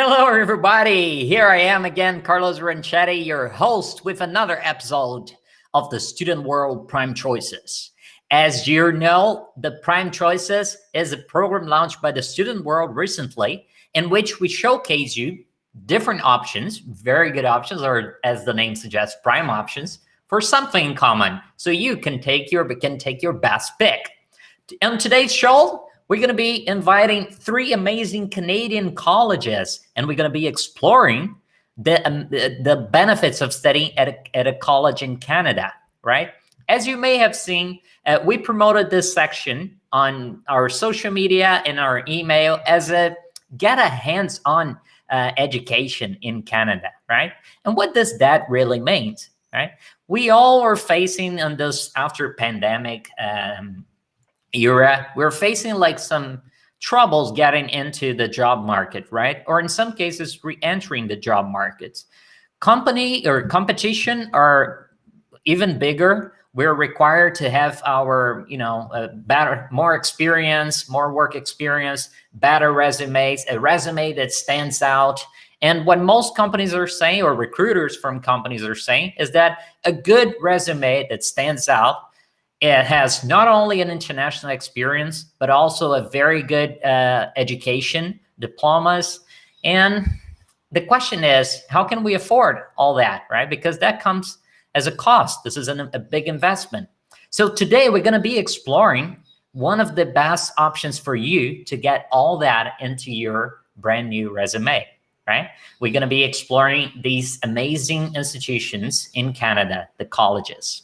Hello, everybody. Here I am again, Carlos Ranchetti, your host with another episode of the Student World Prime Choices. As you know, the Prime Choices is a program launched by the Student World recently, in which we showcase you different options, very good options, or as the name suggests, prime options for something in common. So you can take your best pick. On today's show, we're going to be inviting three amazing Canadian colleges, and we're going to be exploring the benefits of studying at a college in Canada, right? As you may have seen, we promoted this section on our social media and our email as a get a hands-on education in Canada, right? And what does that really mean, right? We all are facing on this after pandemic era, we're facing like some troubles getting into the job market, right? Or in some cases, re-entering the job markets. Company or competition are even bigger. We're required to have our, better, more experience, more work experience, better resumes, a resume that stands out. And what most companies are saying, or recruiters from companies are saying, is that a good resume that stands out, it has not only an international experience, but also a very good education, diplomas. And the question is, how can we afford all that, right? Because that comes as a cost. This is a big investment. So today we're going to be exploring one of the best options for you to get all that into your brand new resume, right? We're going to be exploring these amazing institutions in Canada, the colleges.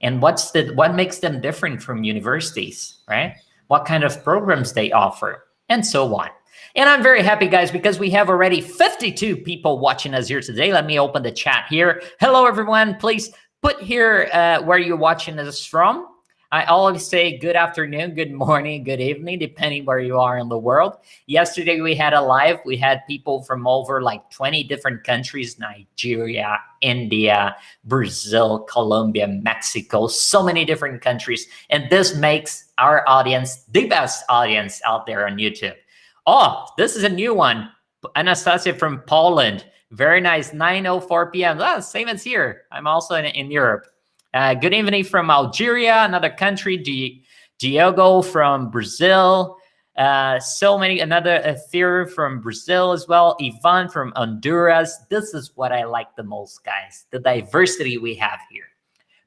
And what makes them different from universities, right? What kind of programs they offer, and so on. And I'm very happy, guys, because we have already 52 people watching us here today. Let me open the chat here. Hello, everyone. Please put here where you're watching us from. I always say good afternoon, good morning, good evening, depending where you are in the world. Yesterday, we had a live. We had people from over like 20 different countries: Nigeria, India, Brazil, Colombia, Mexico, so many different countries. And this makes our audience the best audience out there on YouTube. Oh, this is a new one. Anastasia from Poland. Very nice. 9:04 p.m. Ah, same as here. I'm also in Europe. Good evening from Algeria, another country. Diogo from Brazil. Another Ethereum from Brazil as well. Ivan from Honduras. This is what I like the most, guys, the diversity we have here.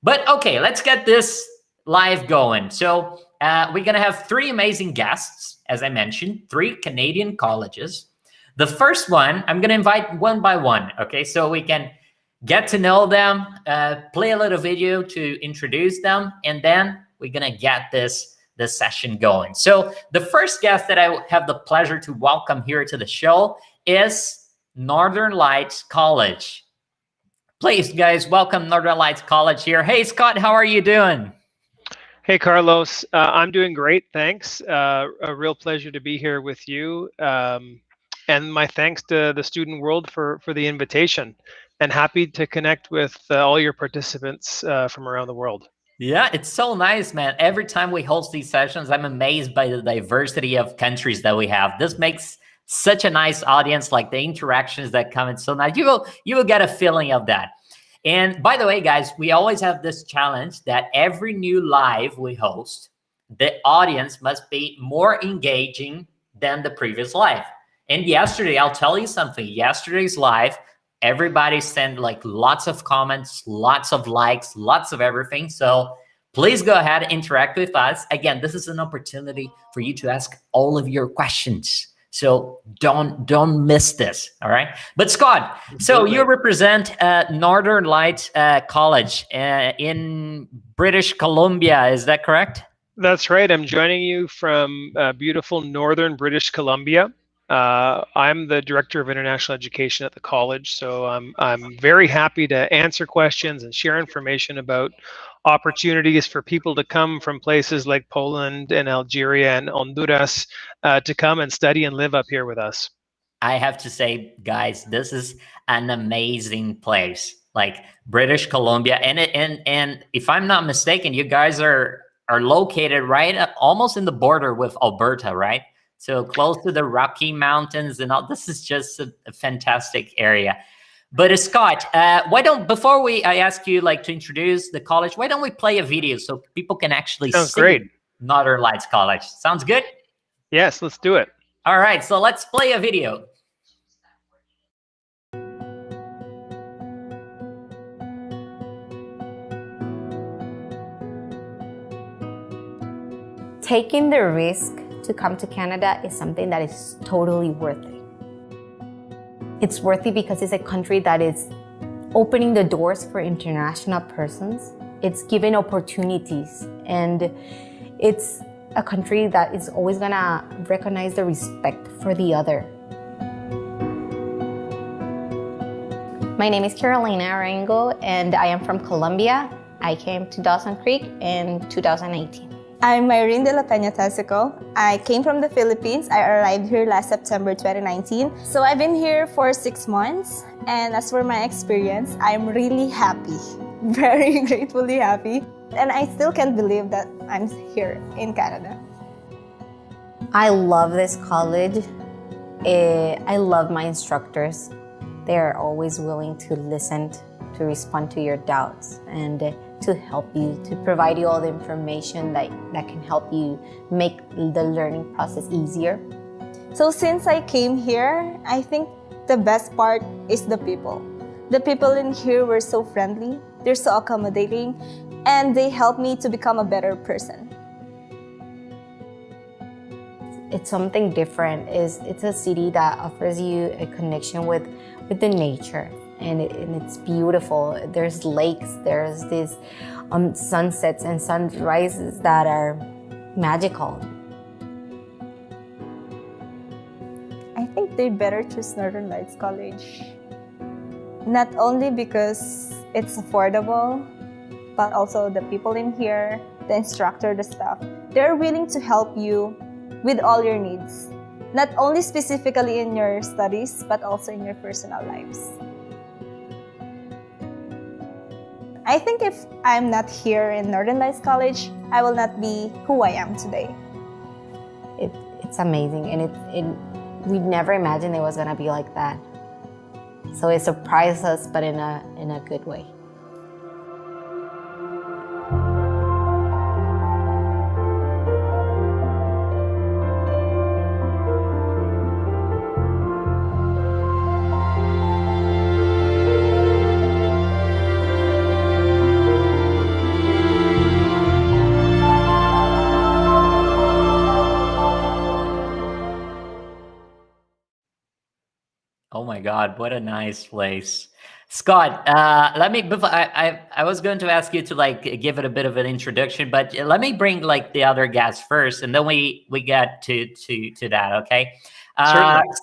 But okay, let's get this live going. So we're going to have three amazing guests, as I mentioned, three Canadian colleges. The first one, I'm going to invite one by one, okay, so we can get to know them, play a little video to introduce them, and then we're going to get this session going. So the first guest that I have the pleasure to welcome here to the show is Northern Lights College. Please, guys, welcome Northern Lights College here. Hey, Scott, how are you doing? Hey, Carlos. I'm doing great, thanks. A real pleasure to be here with you. And my thanks to the Student World for the invitation. And happy to connect with all your participants from around the world. Yeah, it's so nice, man. Every time we host these sessions, I'm amazed by the diversity of countries that we have. This makes such a nice audience, like the interactions that come in. So now you will get a feeling of that. And by the way, guys, we always have this challenge that every new live we host, the audience must be more engaging than the previous live. And yesterday, I'll tell you something, yesterday's live, everybody sent like lots of comments, lots of likes, lots of everything. So please go ahead and interact with us. Again, this is an opportunity for you to ask all of your questions. So don't miss this, all right? But Scott, so you represent Northern Lights College in British Columbia, is that correct? That's right. I'm joining you from beautiful northern British Columbia. I'm the Director of International Education at the college, so I'm very happy to answer questions and share information about opportunities for people to come from places like Poland and Algeria and Honduras to come and study and live up here with us. I have to say, guys, this is an amazing place, like British Columbia, and if I'm not mistaken, you guys are located right almost in the border with Alberta, right? So close to the Rocky Mountains and all. This is just a fantastic area. But Scott, before I ask you like to introduce the college, why don't we play a video so people can actually Sounds see great. Northern Lights College? Sounds good? Yes, let's do it. All right, so let's play a video. Taking the risk to come to Canada is something that is totally worth it. It's worth it because it's a country that is opening the doors for international persons. It's giving opportunities, and it's a country that is always gonna recognize the respect for the other. My name is Carolina Arango, and I am from Colombia. I came to Dawson Creek in 2018. I'm Irene de la Peña Tesico. I came from the Philippines. I arrived here last September 2019. So I've been here for 6 months. And as for my experience, I'm really happy, very gratefully happy. And I still can't believe that I'm here in Canada. I love this college. I love my instructors. They're always willing to listen, to respond to your doubts, and to help you, to provide you all the information that can help you make the learning process easier. So since I came here, I think the best part is the people. The people in here were so friendly, they're so accommodating, and they helped me to become a better person. It's something different. It's a city that offers you a connection with the nature. And it's beautiful. There's lakes, there's these sunsets and sunrises that are magical. I think they better choose Northern Lights College. Not only because it's affordable, but also the people in here, the instructor, the staff, they're willing to help you with all your needs. Not only specifically in your studies, but also in your personal lives. I think if I'm not here in Northern Lights College, I will not be who I am today. It's amazing, and we never imagined it was gonna be like that. So it surprised us, but in a good way. Oh my God, what a nice place. Scott, let me, before I was going to ask you to like give it a bit of an introduction, but let me bring like the other guests first, and then we get to that, okay?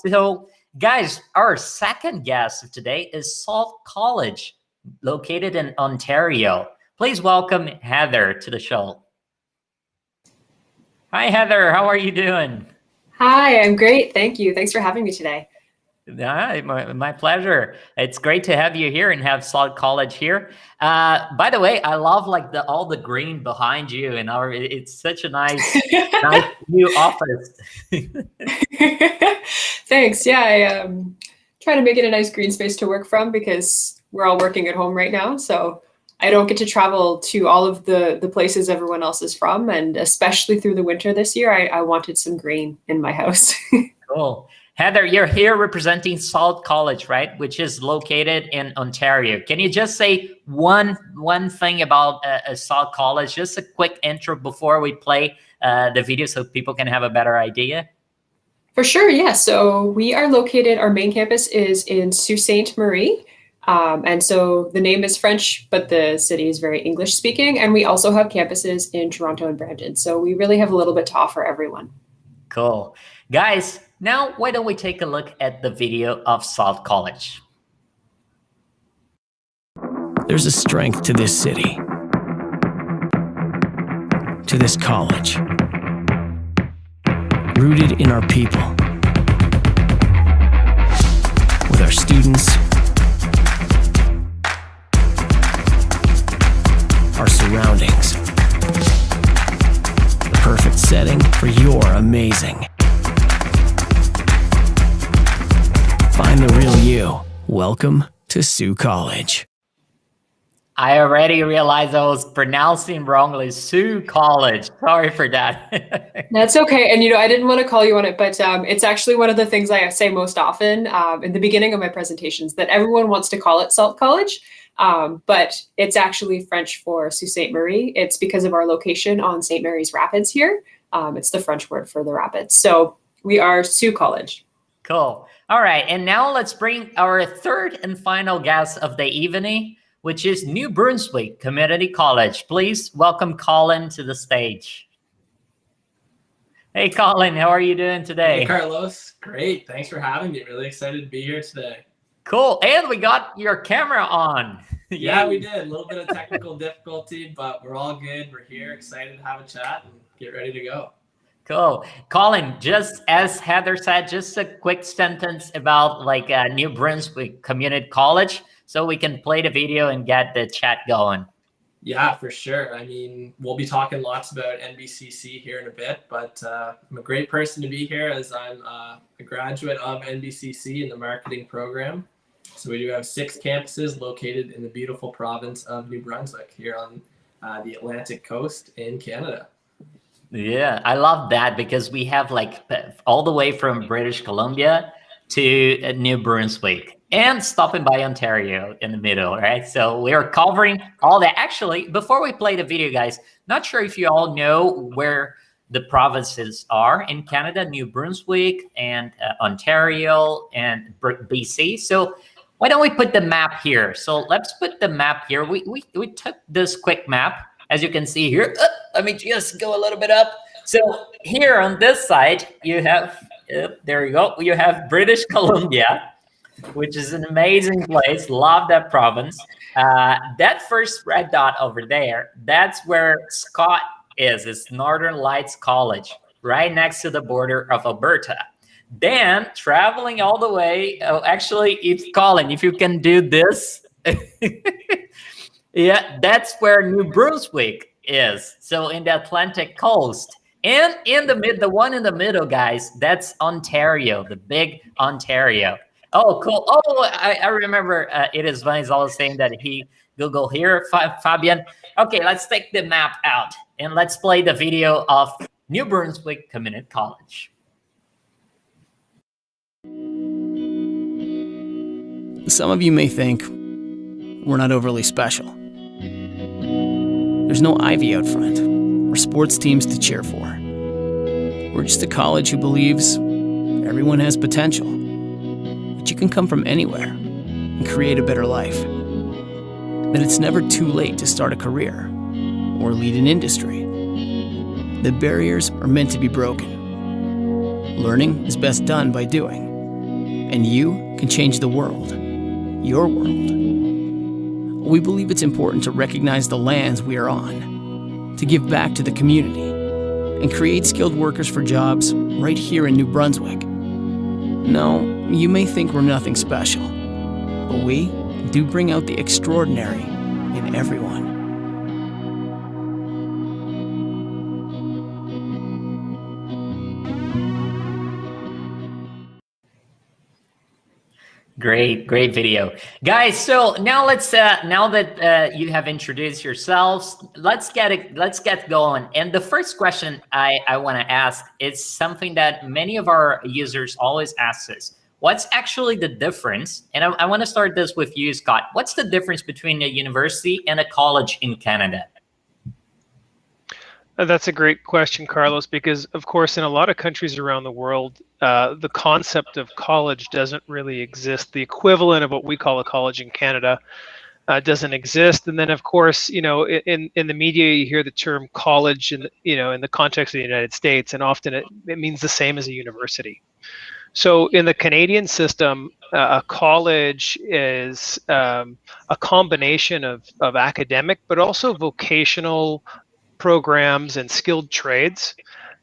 So guys, our second guest of today is Sault College, located in Ontario. Please welcome Heather to the show. Hi, Heather, how are you doing? Hi, I'm great. Thank you. Thanks for having me today. My pleasure. It's great to have you here and have Sault College here. By the way, I love like all the green behind you, and it's such a nice new office. Thanks. Yeah, I try to make it a nice green space to work from because we're all working at home right now. So I don't get to travel to all of the places everyone else is from, and especially through the winter this year, I wanted some green in my house. Cool. Heather, you're here representing Sault College, right? Which is located in Ontario. Can you just say one thing about Sault College? Just a quick intro before we play the video so people can have a better idea. For sure, yeah. So we are located, our main campus is in Sault Ste. Marie. And so the name is French, but the city is very English speaking. And we also have campuses in Toronto and Brandon. So we really have a little bit to offer everyone. Cool. Guys, now why don't we take a look at the video of Sault College? There's a strength to this city, to this college, rooted in our people, with our students, our surroundings, the perfect setting for your amazing. Find the real you. Welcome to Sault College. I already realized I was pronouncing wrongly. Sault College. Sorry for that. That's okay. And, I didn't want to call you on it, but it's actually one of the things I say most often in the beginning of my presentations, that everyone wants to call it Sault College, but it's actually French for Sault Ste. Marie. It's because of our location on St. Mary's Rapids here. It's the French word for the rapids. So we are Sault College. Cool. All right. And now let's bring our third and final guest of the evening, which is New Brunswick Community College. Please welcome Colin to the stage. Hey, Colin, how are you doing today? Hey, Carlos. Great. Thanks for having me. Really excited to be here today. Cool. And we got your camera on. Yeah, we did. A little bit of technical difficulty, but we're all good. We're here, excited to have a chat and get ready to go. Cool. Colin, just as Heather said, just a quick sentence about New Brunswick Community College, so we can play the video and get the chat going. Yeah, for sure. I mean, we'll be talking lots about NBCC here in a bit, but I'm a great person to be here as I'm a graduate of NBCC in the marketing program. So we do have 6 campuses located in the beautiful province of New Brunswick here on the Atlantic coast in Canada. Yeah, I love that because we have all the way from British Columbia to New Brunswick and stopping by Ontario in the middle, right? So we are covering all that. Actually, before we play the video, guys, not sure if you all know where the provinces are in Canada: New Brunswick and Ontario and BC. So why don't we put the map here? So let's put the map here. We took this quick map, as you can see here. Let me just go a little bit up. So here on this side, you have, there you go. You have British Columbia, which is an amazing place. Love that province. That first red dot over there, that's where Scott is. It's Northern Lights College, right next to the border of Alberta. Then traveling all the way, Colin, if you can do this. Yeah, that's where New Brunswick is. So in the Atlantic coast. And in the one in the middle, guys, that's Ontario, the big Ontario. Oh, cool. Oh, I remember it is funny. He's always saying that he Google here, Fabian. Okay, let's take the map out and let's play the video of New Brunswick Community College. Some of you may think we're not overly special. There's no ivy out front or sports teams to cheer for. We're just a college who believes everyone has potential, that you can come from anywhere and create a better life, that it's never too late to start a career or lead an industry. The barriers are meant to be broken. Learning is best done by doing, and you can change the world, your world. We believe it's important to recognize the lands we are on, to give back to the community, and create skilled workers for jobs right here in New Brunswick. No, you may think we're nothing special, but we do bring out the extraordinary in everyone. Great video, guys. So now let's now that you have introduced yourselves, let's get going. And the first question I want to ask is something that many of our users always ask us: what's actually the difference? And I want to start this with you, Scott. What's the difference between a university and a college in Canada? That's a great question, Carlos, because of course in a lot of countries around the world, the concept of college doesn't really exist. The equivalent of what we call a college in Canada doesn't exist. And then of course, in the media, you hear the term college in the context of the United States, and often it means the same as a university. So in the Canadian system, a college is a combination of academic, but also vocational programs and skilled trades.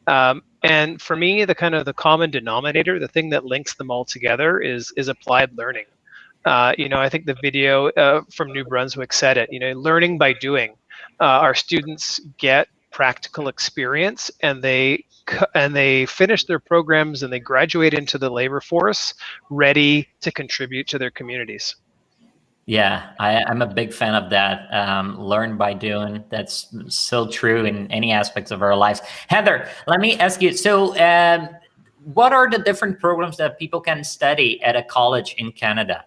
And for me, the common denominator, the thing that links them all together is applied learning. I think the video from New Brunswick said it, learning by doing. Our students get practical experience, and they finish their programs and they graduate into the labor force ready to contribute to their communities. Yeah, I'm a big fan of that. Learn by doing. That's so true in any aspects of our lives. Heather, let me ask you. So, what are the different programs that people can study at a college in Canada?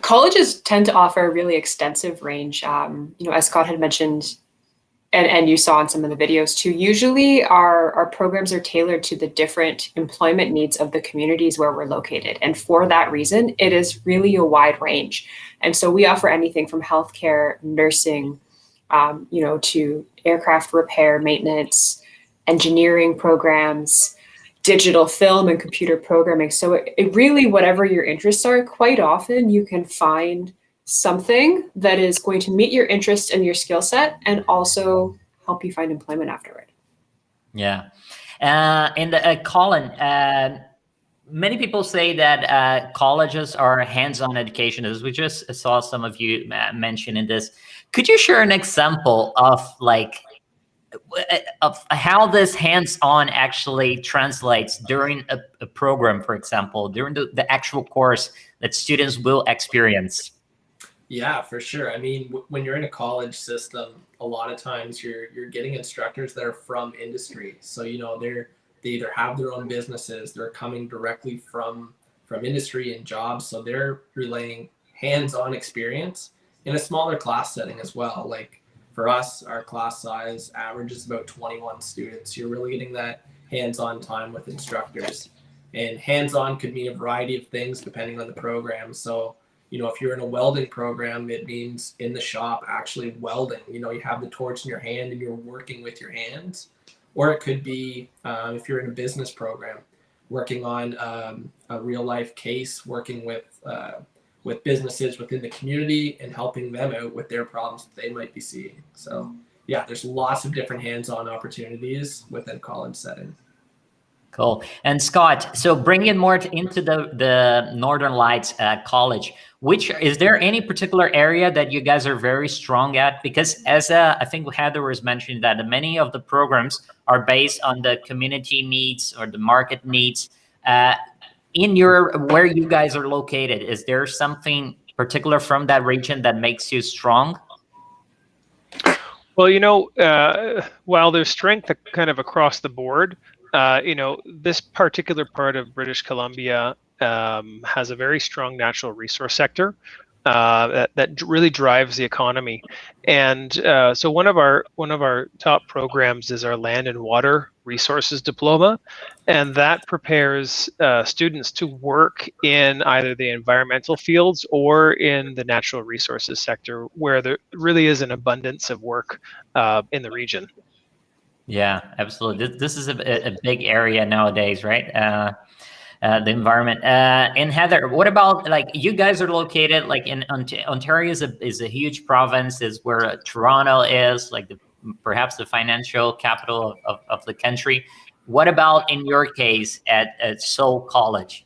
Colleges tend to offer a really extensive range. As Scott had mentioned, and you saw in some of the videos too, usually our programs are tailored to the different employment needs of the communities where we're located. And for that reason, it is really a wide range. And so we offer anything from healthcare, nursing, to aircraft repair, maintenance, engineering programs, digital film and computer programming. So it really, whatever your interests are, quite often you can find something that is going to meet your interest and your skill set and also help you find employment afterward. Yeah. And Colin, many people say that colleges are hands-on education, as we just saw some of you mention in this. Could you share an example of how this hands-on actually translates during a program, for example, during the actual course that students will experience? Yeah, for sure. I mean, when you're in a college system, a lot of times you're getting instructors that are from industry. So, they either have their own businesses, they're coming directly from industry and jobs. So they're relaying hands-on experience in a smaller class setting as well. Like for us, our class size averages about 21 students. You're really getting that hands-on time with instructors. And hands-on could mean a variety of things depending on the program. So, if you're in a welding program, it means in the shop actually welding. You have the torch in your hand and you're working with your hands. Or it could be, if you're in a business program, working on a real life case, working with businesses within the community and helping them out with their problems that they might be seeing. So yeah, there's lots of different hands-on opportunities within college setting. Cool. And Scott, so bringing more into the Northern Lights College, is there any particular area that you guys are very strong at? Because as I think Heather was mentioning that many of the programs are based on the community needs or the market needs. Where you guys are located, is there something particular from that region that makes you strong? Well, while there's strength kind of across the board, this particular part of British Columbia has a very strong natural resource sector that really drives the economy. And so one of our top programs is our Land and Water Resources Diploma, and that prepares students to work in either the environmental fields or in the natural resources sector, where there really is an abundance of work in the region. Yeah, absolutely. This is a big area nowadays, right? The environment. And Heather, what about you guys are located in Ontario is a huge province, is where Toronto is, perhaps the financial capital of the country. What about in your case at Sault College?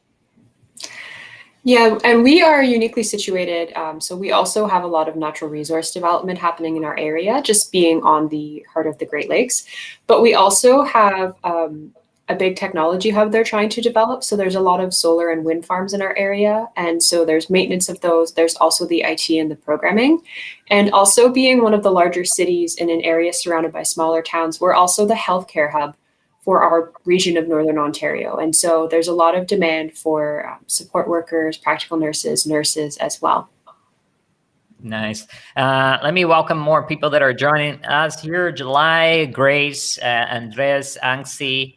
Yeah, and we are uniquely situated. So we also have a lot of natural resource development happening in our area, just being on the heart of the Great Lakes. But we also have a big technology hub they're trying to develop. So there's a lot of solar and wind farms in our area. And so there's maintenance of those. There's also the IT and the programming. And also being one of the larger cities in an area surrounded by smaller towns, we're also the healthcare hub for our region of Northern Ontario. And so there's a lot of demand for support workers, practical nurses as well. Nice. Let me welcome more people that are joining us here. July, Grace, Andres, Angsi,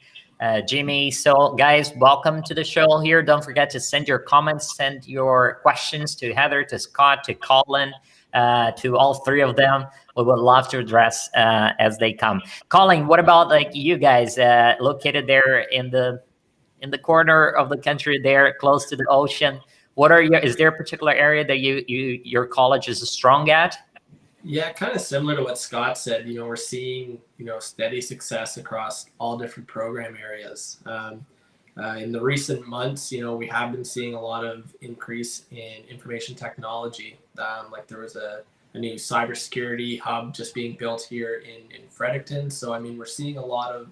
Jimmy. So guys, welcome to the show here. Don't forget to send your comments, send your questions to Heather, to Scott, to Colin, to all three of them. We would love to address as they come. Colin, what about you guys located there in the corner of the country there, close to the ocean? Is there a particular area that your college is strong at? Yeah, kind of similar to what Scott said. We're seeing steady success across all different program areas. In the recent months, we have been seeing a lot of increase in information technology. There was a a new cybersecurity hub just being built here in Fredericton. So I mean, we're seeing a lot of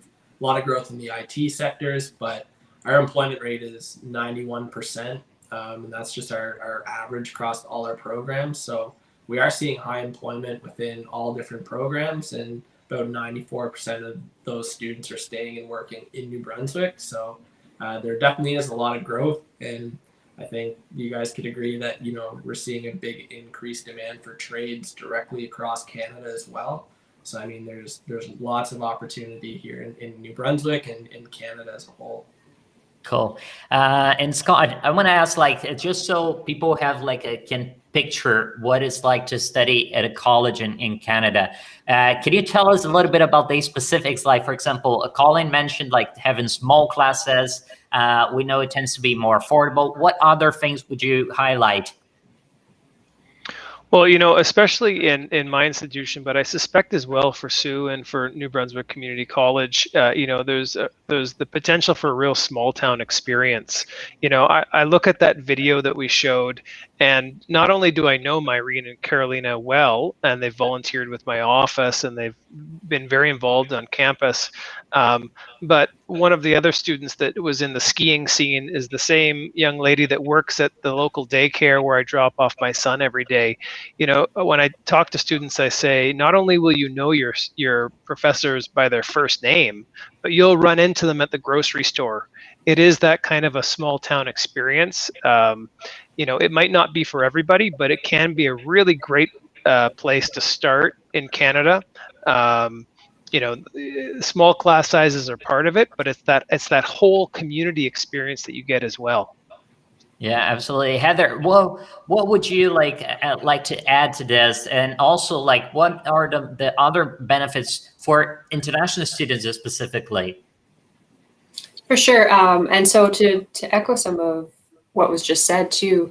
growth in the IT sectors, but our employment rate is 91%, and that's just our average across all our programs. So we are seeing high employment within all different programs, and about 94% of those students are staying and working in New Brunswick. So there definitely is a lot of growth, and I think you guys could agree that, you know, we're seeing a big increased demand for trades directly across Canada as well. So I mean, there's lots of opportunity here in New Brunswick and in Canada as a whole. Cool. And Scott, I want to ask, like, just so people have like can picture what it's like to study at a college in Canada. Can you tell us a little bit about the specifics? Like, for example, Colin mentioned like having small classes. We know it tends to be more affordable. What other things would you highlight? Well, you know, especially in my institution, but I suspect as well for Sault and for New Brunswick Community College, you know, there's the potential for a real small town experience. You know, I look at that video that we showed, and not only do I know Myrene and Carolina well, and they've volunteered with my office and they've been very involved on campus, but one of the other students that was in the skiing scene is the same young lady that works at the local daycare where I drop off my son every day. You know, when I talk to students, I say, not only will you know your professors by their first name, but you'll run into them at the grocery store. It is that kind of a small town experience. You know, it might not be for everybody, but it can be a really great place to start in Canada. You know, small class sizes are part of it, but it's that whole community experience that you get as well. Yeah, absolutely. Heather, well, what would you like to add to this? And also, like, what are the other benefits for international students specifically? For sure. And so to echo some of what was just said too,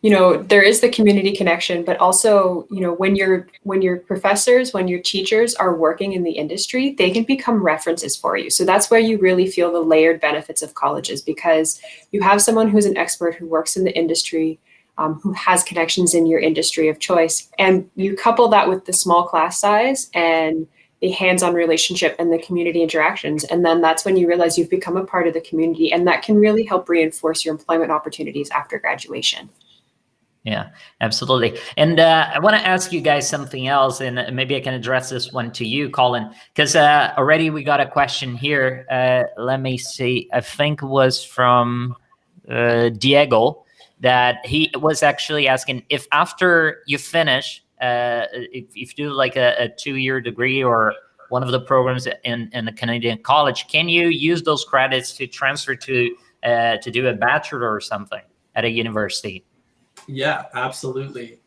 you know, there is the community connection, but also, you know, when your professors, when your teachers are working in the industry, they can become references for you. So that's where you really feel the layered benefits of colleges, because you have someone who's an expert who works in the industry, who has connections in your industry of choice. And you couple that with the small class size and the hands-on relationship and the community interactions. And then that's when you realize you've become a part of the community, and that can really help reinforce your employment opportunities after graduation. Yeah, absolutely. And I want to ask you guys something else, and maybe I can address this one to you, Colin, because already we got a question here. Let me see. I think it was from Diego, that he was actually asking if after you finish, if you do like a 2-year degree or one of the programs in a Canadian college, can you use those credits to transfer to do a bachelor or something at a university? Yeah, absolutely.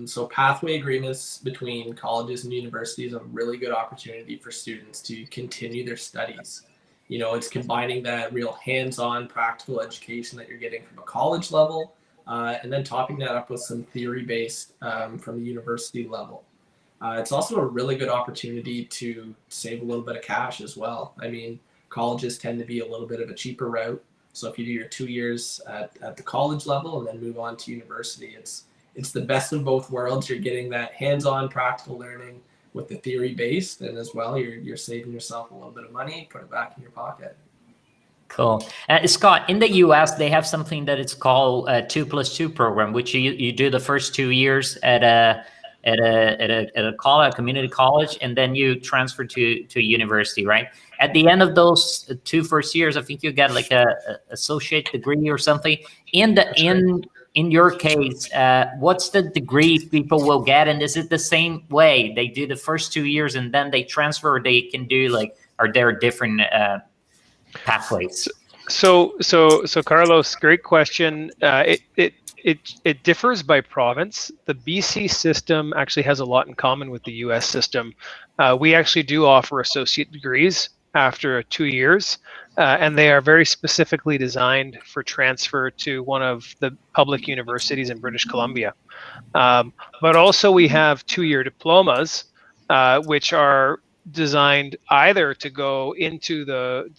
So pathway agreements between colleges and universities are a really good opportunity for students to continue their studies. You know, it's combining that real hands-on practical education that you're getting from a college level, and then topping that up with some theory-based from the university level. It's also a really good opportunity to save a little bit of cash as well. I mean, colleges tend to be a little bit of a cheaper route. So if you do your 2 years at the college level and then move on to university, it's the best of both worlds. You're getting that hands-on practical learning with the theory-based, and as well, you're saving yourself a little bit of money, put it back in your pocket. Cool. Scott, in the US, they have something that it's called a 2+2 program, which you do the first 2 years at a college, a community college, and then you transfer to university, right? At the end of those 2 first years, I think you get like a associate degree or something. In your case, what's the degree people will get, and is it the same way? They do the first 2 years and then they transfer, or they can do like, are there different pathways? So Carlos, great question. It differs by province. The BC system actually has a lot in common with the US system. We actually do offer associate degrees after 2 years, and they are very specifically designed for transfer to one of the public universities in British Columbia. But also we have 2-year diplomas, which are designed either to go into the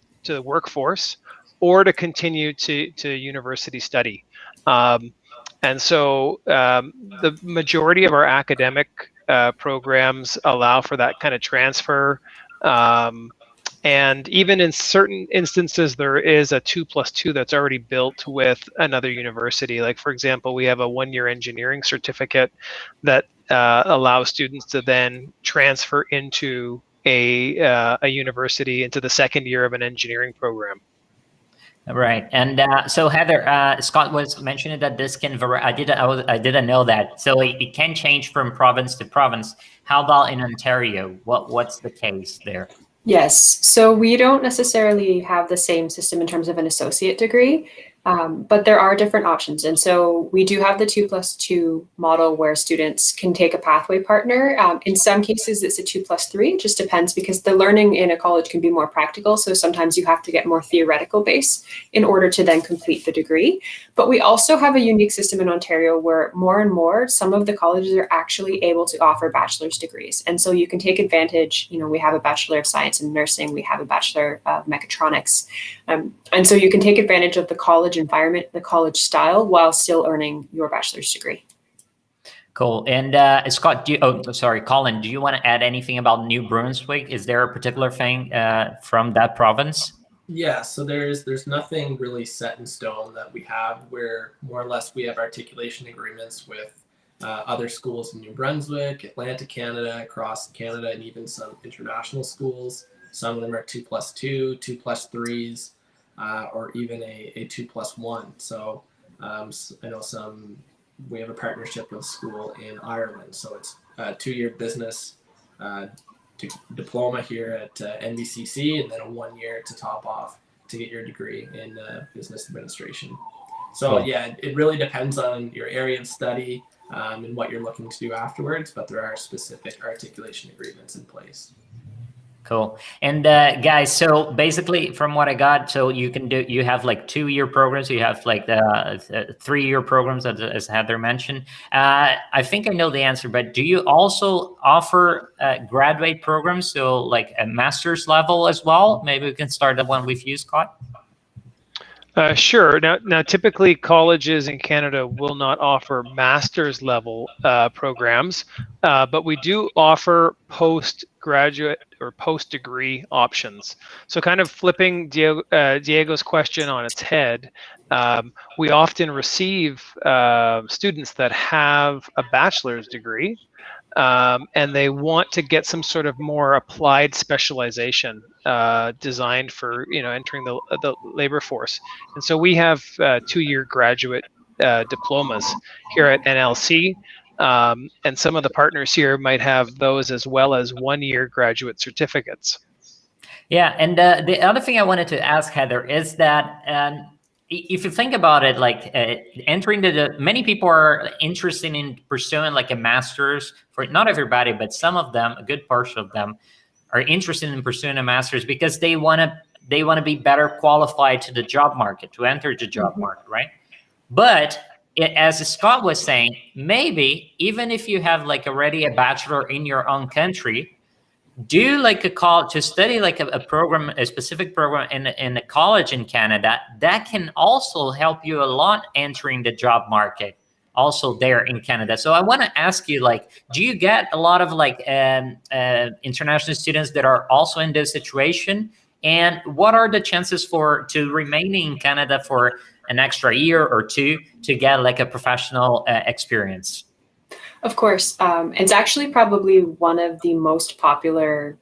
workforce or to continue to university study. And so the majority of our academic programs allow for that kind of transfer. And even in certain instances, there is a 2+2 that's already built with another university. Like, for example, we have a 1-year engineering certificate that allows students to then transfer into a university into the second year of an engineering program. Right, and so Heather, Scott was mentioning that this can vary. I didn't know that. So it can change from province to province. How about in Ontario? What's the case there? Yes, so we don't necessarily have the same system in terms of an associate degree, but there are different options. And so we do have the 2+2 model where students can take a pathway partner. In some cases, it's a 2+3. It just depends because the learning in a college can be more practical. So sometimes you have to get more theoretical base in order to then complete the degree. But we also have a unique system in Ontario where more and more, some of the colleges are actually able to offer bachelor's degrees. And so you can take advantage, we have a Bachelor of Science in Nursing, we have a Bachelor of Mechatronics. And so you can take advantage of the college environment, the college style, while still earning your bachelor's degree. Cool. And Scott, Colin, do you want to add anything about New Brunswick? Is there a particular thing from that province? Yeah, so there's nothing really set in stone that we have. Where more or less we have articulation agreements with other schools in New Brunswick, Atlantic Canada, across Canada, and even some international schools. Some of them are 2+2, 2+3s, or even a 2+1. So I know we have a partnership with a school in Ireland. So it's a 2-year business diploma here at NBCC, and then a 1-year to top off to get your degree in business administration. So yeah, it really depends on your area of study and what you're looking to do afterwards, but there are specific articulation agreements in place. Cool. And guys, so basically from what I got, so you have like 2-year programs, you have like the 3-year programs as Heather mentioned. I think I know the answer, but do you also offer graduate programs? So like a master's level as well? Maybe we can start the one with you, Scott. Sure. Now, typically colleges in Canada will not offer master's level programs, but we do offer postgraduate or post-degree options. So kind of flipping Diego's question on its head, we often receive students that have a bachelor's degree, and they want to get some sort of more applied specialization designed for entering the labor force. And so we have 2-year graduate diplomas here at NLC, and some of the partners here might have those as well as 1-year graduate certificates. Yeah, and the other thing I wanted to ask Heather is that if you think about it, like entering many people are interested in pursuing like a master's. For not everybody, but some of them, a good portion of them, are interested in pursuing a master's because they want to be better qualified to the job market, to enter the job market, right? But as Scott was saying, maybe even if you have like already a bachelor in your own country, do like a call to study like a program, a specific program in a college in Canada that can also help you a lot entering the job market also there in Canada. So I want to ask you, like, do you get a lot of like international students that are also in this situation? And what are the chances to remaining in Canada for an extra year or two to get like a professional experience? Of course. It's actually probably one of the most popular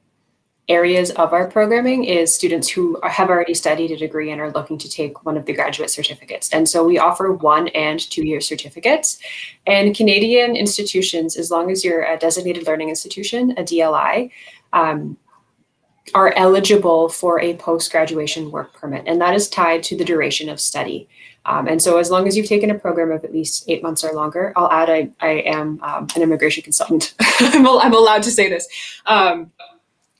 areas of our programming is students who have already studied a degree and are looking to take one of the graduate certificates. And so we offer 1- and 2-year certificates. And Canadian institutions, as long as you're a designated learning institution, a DLI, are eligible for a post-graduation work permit. And that is tied to the duration of study. And so as long as you've taken a program of at least 8 months or longer, I'll add I am an immigration consultant. I'm allowed to say this.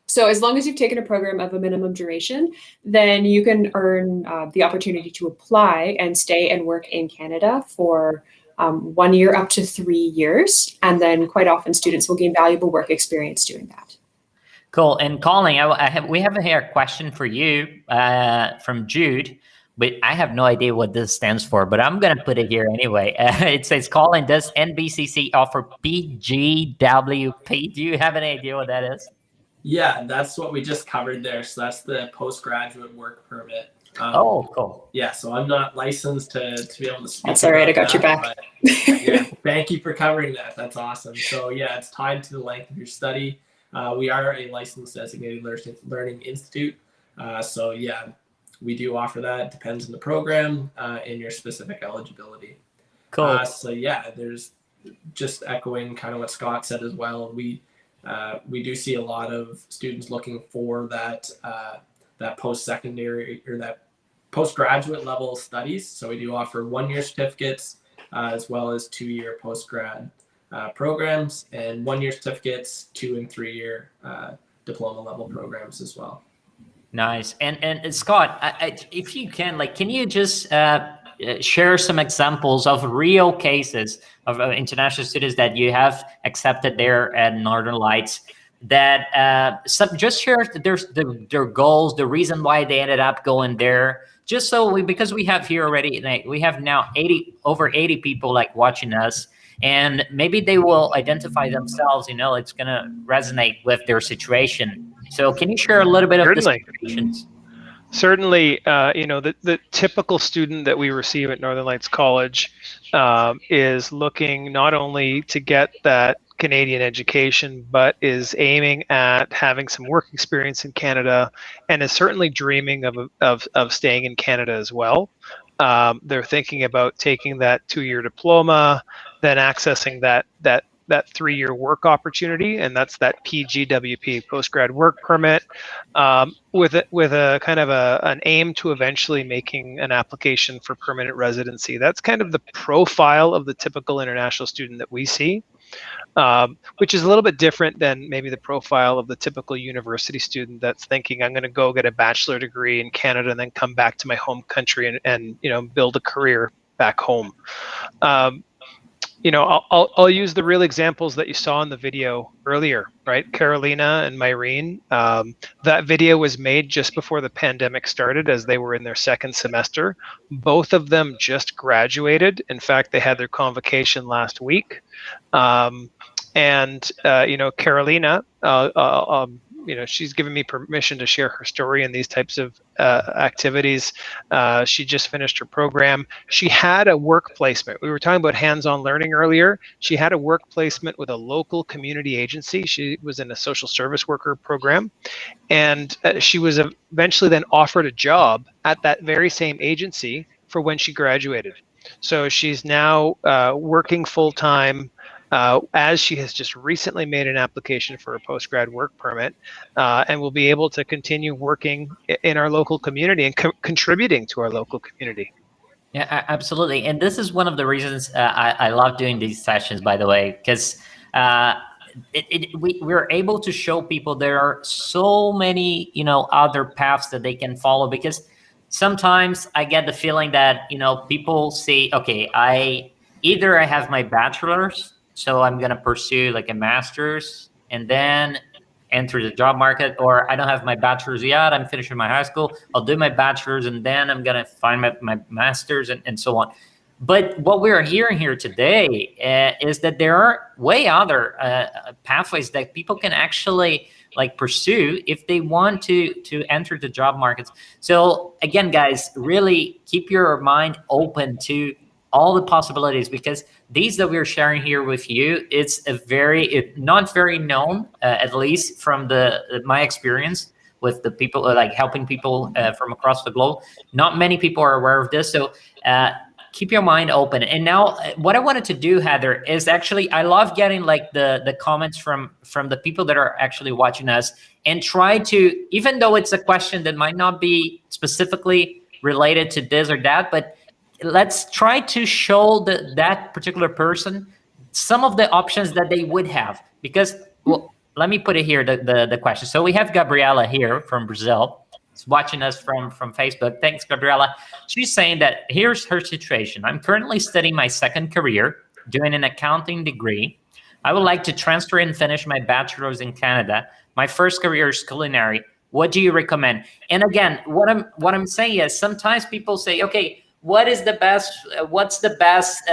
So as long as you've taken a program of a minimum duration, then you can earn the opportunity to apply and stay and work in Canada for 1 year up to 3 years. And then quite often students will gain valuable work experience doing that. Cool. And Colin, we have here a question for you from Jude. but I have no idea what this stands for, but I'm going to put it here anyway. It says, calling, does NBCC offer PGWP? Do you have any idea what that is? Yeah, that's what we just covered there. So that's the postgraduate work permit. Oh, cool. Yeah, so I'm not licensed to be able to speak. That's all right. I got your back. But, yeah, thank you for covering that. That's awesome. So yeah, it's tied to the length of your study. We are a licensed designated learning institute. So yeah, we do offer that. It depends on the program and your specific eligibility. Cool. So yeah, there's just echoing kind of what Scott said as well. We do see a lot of students looking for that post-secondary or that postgraduate level studies. So we do offer 1-year certificates as well as 2-year postgrad programs, and 1-year certificates, 2- and 3-year diploma level programs as well. Nice. And Scott, if you can, can you just share some examples of real cases of international students that you have accepted there at Northern Lights that just share their goals, the reason why they ended up going there, just so because we have here already, we have now over 80 people watching us, and maybe they will identify themselves, it's going to resonate with their situation. So can you share a little bit of the situations? Certainly, the typical student that we receive at Northern Lights College is looking not only to get that Canadian education, but is aiming at having some work experience in Canada, and is certainly dreaming of staying in Canada as well. They're thinking about taking that 2-year diploma, then accessing that 3-year work opportunity, and that's that PGWP, postgrad work permit, with a kind of an aim to eventually making an application for permanent residency. That's kind of the profile of the typical international student that we see, which is a little bit different than maybe the profile of the typical university student that's thinking, I'm going to go get a bachelor degree in Canada and then come back to my home country and build a career back home. I'll use the real examples that you saw in the video earlier, right? Carolina and Myrene. That video was made just before the pandemic started, as they were in their 2nd semester. Both of them just graduated. In fact, they had their convocation last week. Carolina, she's given me permission to share her story in these types of activities. She just finished her program. She had a work placement. We were talking about hands-on learning earlier. She had a work placement with a local community agency. She was in a social service worker program, and she was eventually then offered a job at that very same agency for when she graduated. So she's now working full-time, as she has just recently made an application for a postgrad work permit, and will be able to continue working in our local community and contributing to our local community. Yeah, absolutely. And this is one of the reasons I love doing these sessions, by the way, because we're able to show people there are so many, other paths that they can follow, because sometimes I get the feeling that, people say, okay, I have my bachelor's, so I'm going to pursue a master's and then enter the job market, or I don't have my bachelor's yet, I'm finishing my high school, I'll do my bachelor's and then I'm going to find my master's and so on. But what we're hearing here today is that there are way other pathways that people can actually pursue if they want to enter the job markets. So again, guys, really keep your mind open to all the possibilities, because these that we're sharing here with you, it's not very known, at least from my experience with the people, helping people from across the globe. Not many people are aware of this. So keep your mind open. And now what I wanted to do, Heather, is actually, I love getting the comments from the people that are actually watching us, and try to, even though it's a question that might not be specifically related to this or that, but let's try to show that particular person some of the options that they would have. Because, well, let me put it here, the question. So we have Gabriela here from Brazil. She's watching us from Facebook. Thanks, Gabriela. She's saying that here's her situation. I'm currently studying my 2nd career, doing an accounting degree. I would like to transfer and finish my bachelor's in Canada. My 1st career is culinary, What do you recommend? And again, what I'm saying is sometimes people say, okay, what's the best?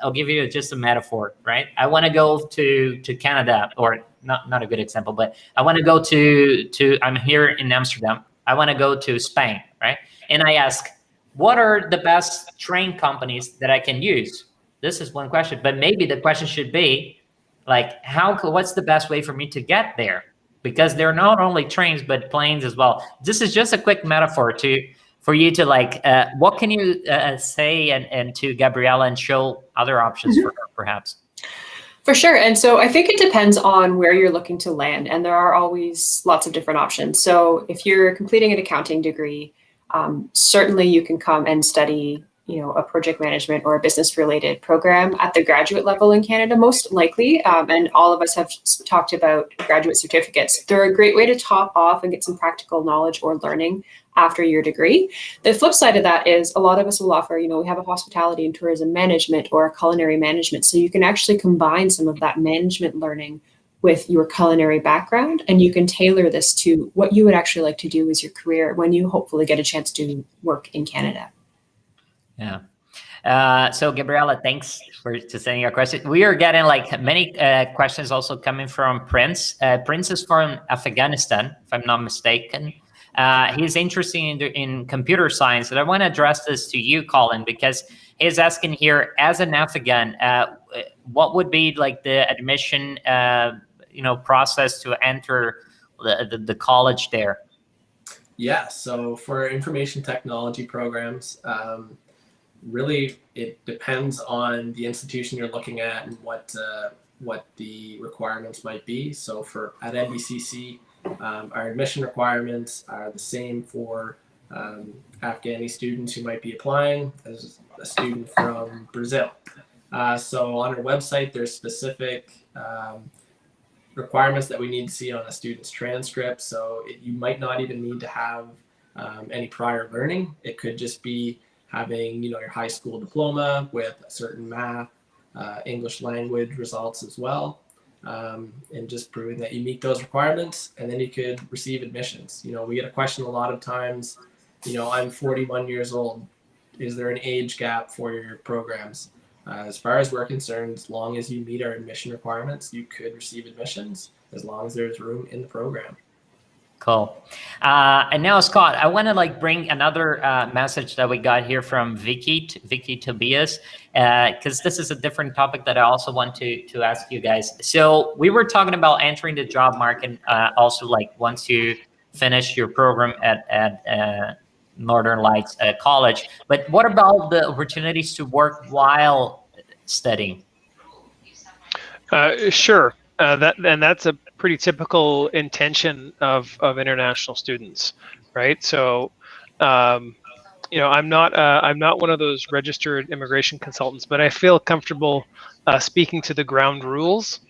I'll give you just a metaphor, right? I want to go to Canada, or not a good example, but I want to go to I'm here in Amsterdam. I want to go to Spain, right? And I ask, what are the best train companies that I can use? This is one question, but maybe the question should be like, what's the best way for me to get there? Because they're not only trains, but planes as well. This is just a quick metaphor for you to like, what can you say and to Gabriella and show other options for her, perhaps? For sure. And so I think it depends on where you're looking to land, and there are always lots of different options. So if you're completing an accounting degree, certainly you can come and study, a project management or a business related program at the graduate level in Canada, most likely. And all of us have talked about graduate certificates. They're a great way to top off and get some practical knowledge or learning after your degree. The flip side of that is a lot of us will offer, we have a hospitality and tourism management or a culinary management. So you can actually combine some of that management learning with your culinary background, and you can tailor this to what you would actually like to do as your career when you hopefully get a chance to work in Canada. Yeah. So Gabriella, thanks for sending your question. We are getting like many questions also coming from Prince. Prince is from Afghanistan, if I'm not mistaken. He's interested in computer science, and I want to address this to you, Colin, because he's asking here, as an Afghan, what would be like the admission, process to enter the college there? Yeah, so for information technology programs, really it depends on the institution you're looking at and what the requirements might be. So at NBCC, our admission requirements are the same for Afghani students who might be applying as a student from Brazil. So on our website, there's specific requirements that we need to see on a student's transcript. So you might not even need to have any prior learning. It could just be having your high school diploma with a certain math, English language results as well. And just proving that you meet those requirements, and then you could receive admissions. We get a question a lot of times, I'm 41 years old. Is there an age gap for your programs? As far as we're concerned, as long as you meet our admission requirements, you could receive admissions as long as there's room in the program. Cool. And now, Scott, I want to bring another message that we got here from Vicky Tobias, because this is a different topic that I also want to ask you guys. So we were talking about entering the job market, also once you finish your program at Northern Lights College. But what about the opportunities to work while studying? Sure. That's a pretty typical intention of international students, right? So, I'm not one of those registered immigration consultants, but I feel comfortable speaking to the ground rules.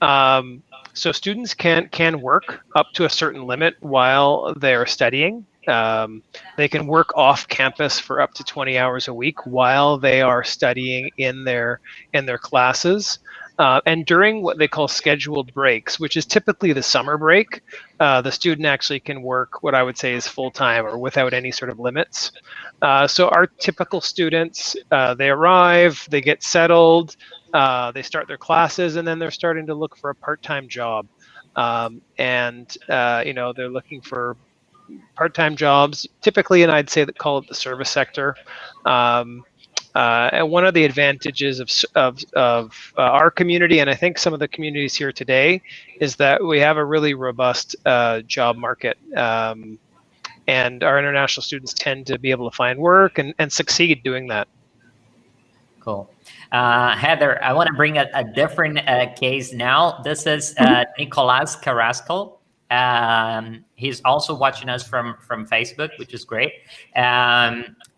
So students can work up to a certain limit while they're studying. They can work off campus for up to 20 hours a week while they are studying in their classes. And during what they call scheduled breaks, which is typically the summer break, the student actually can work what I would say is full-time or without any sort of limits. So our typical students, they arrive, they get settled, they start their classes, and then they're starting to look for a part-time job. They're looking for part-time jobs, typically, and I'd say that call it the service sector. And one of the advantages of our community, and I think some of the communities here today, is that we have a really robust job market, and our international students tend to be able to find work and succeed doing that. Cool. Heather, I want to bring a different case now. This is Nicolas Carrasco. He's also watching us from Facebook, which is great.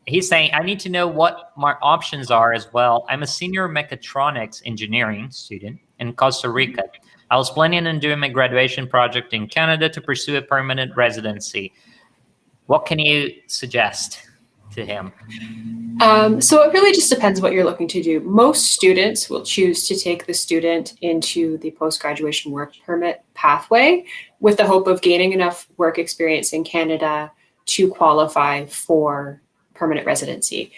He's saying, I need to know what my options are as well. I'm a senior mechatronics engineering student in Costa Rica. I was planning on doing my graduation project in Canada to pursue a permanent residency. What can you suggest? to him? So it really just depends what you're looking to do. Most students will choose to take the student into the post-graduation work permit pathway with the hope of gaining enough work experience in Canada to qualify for permanent residency.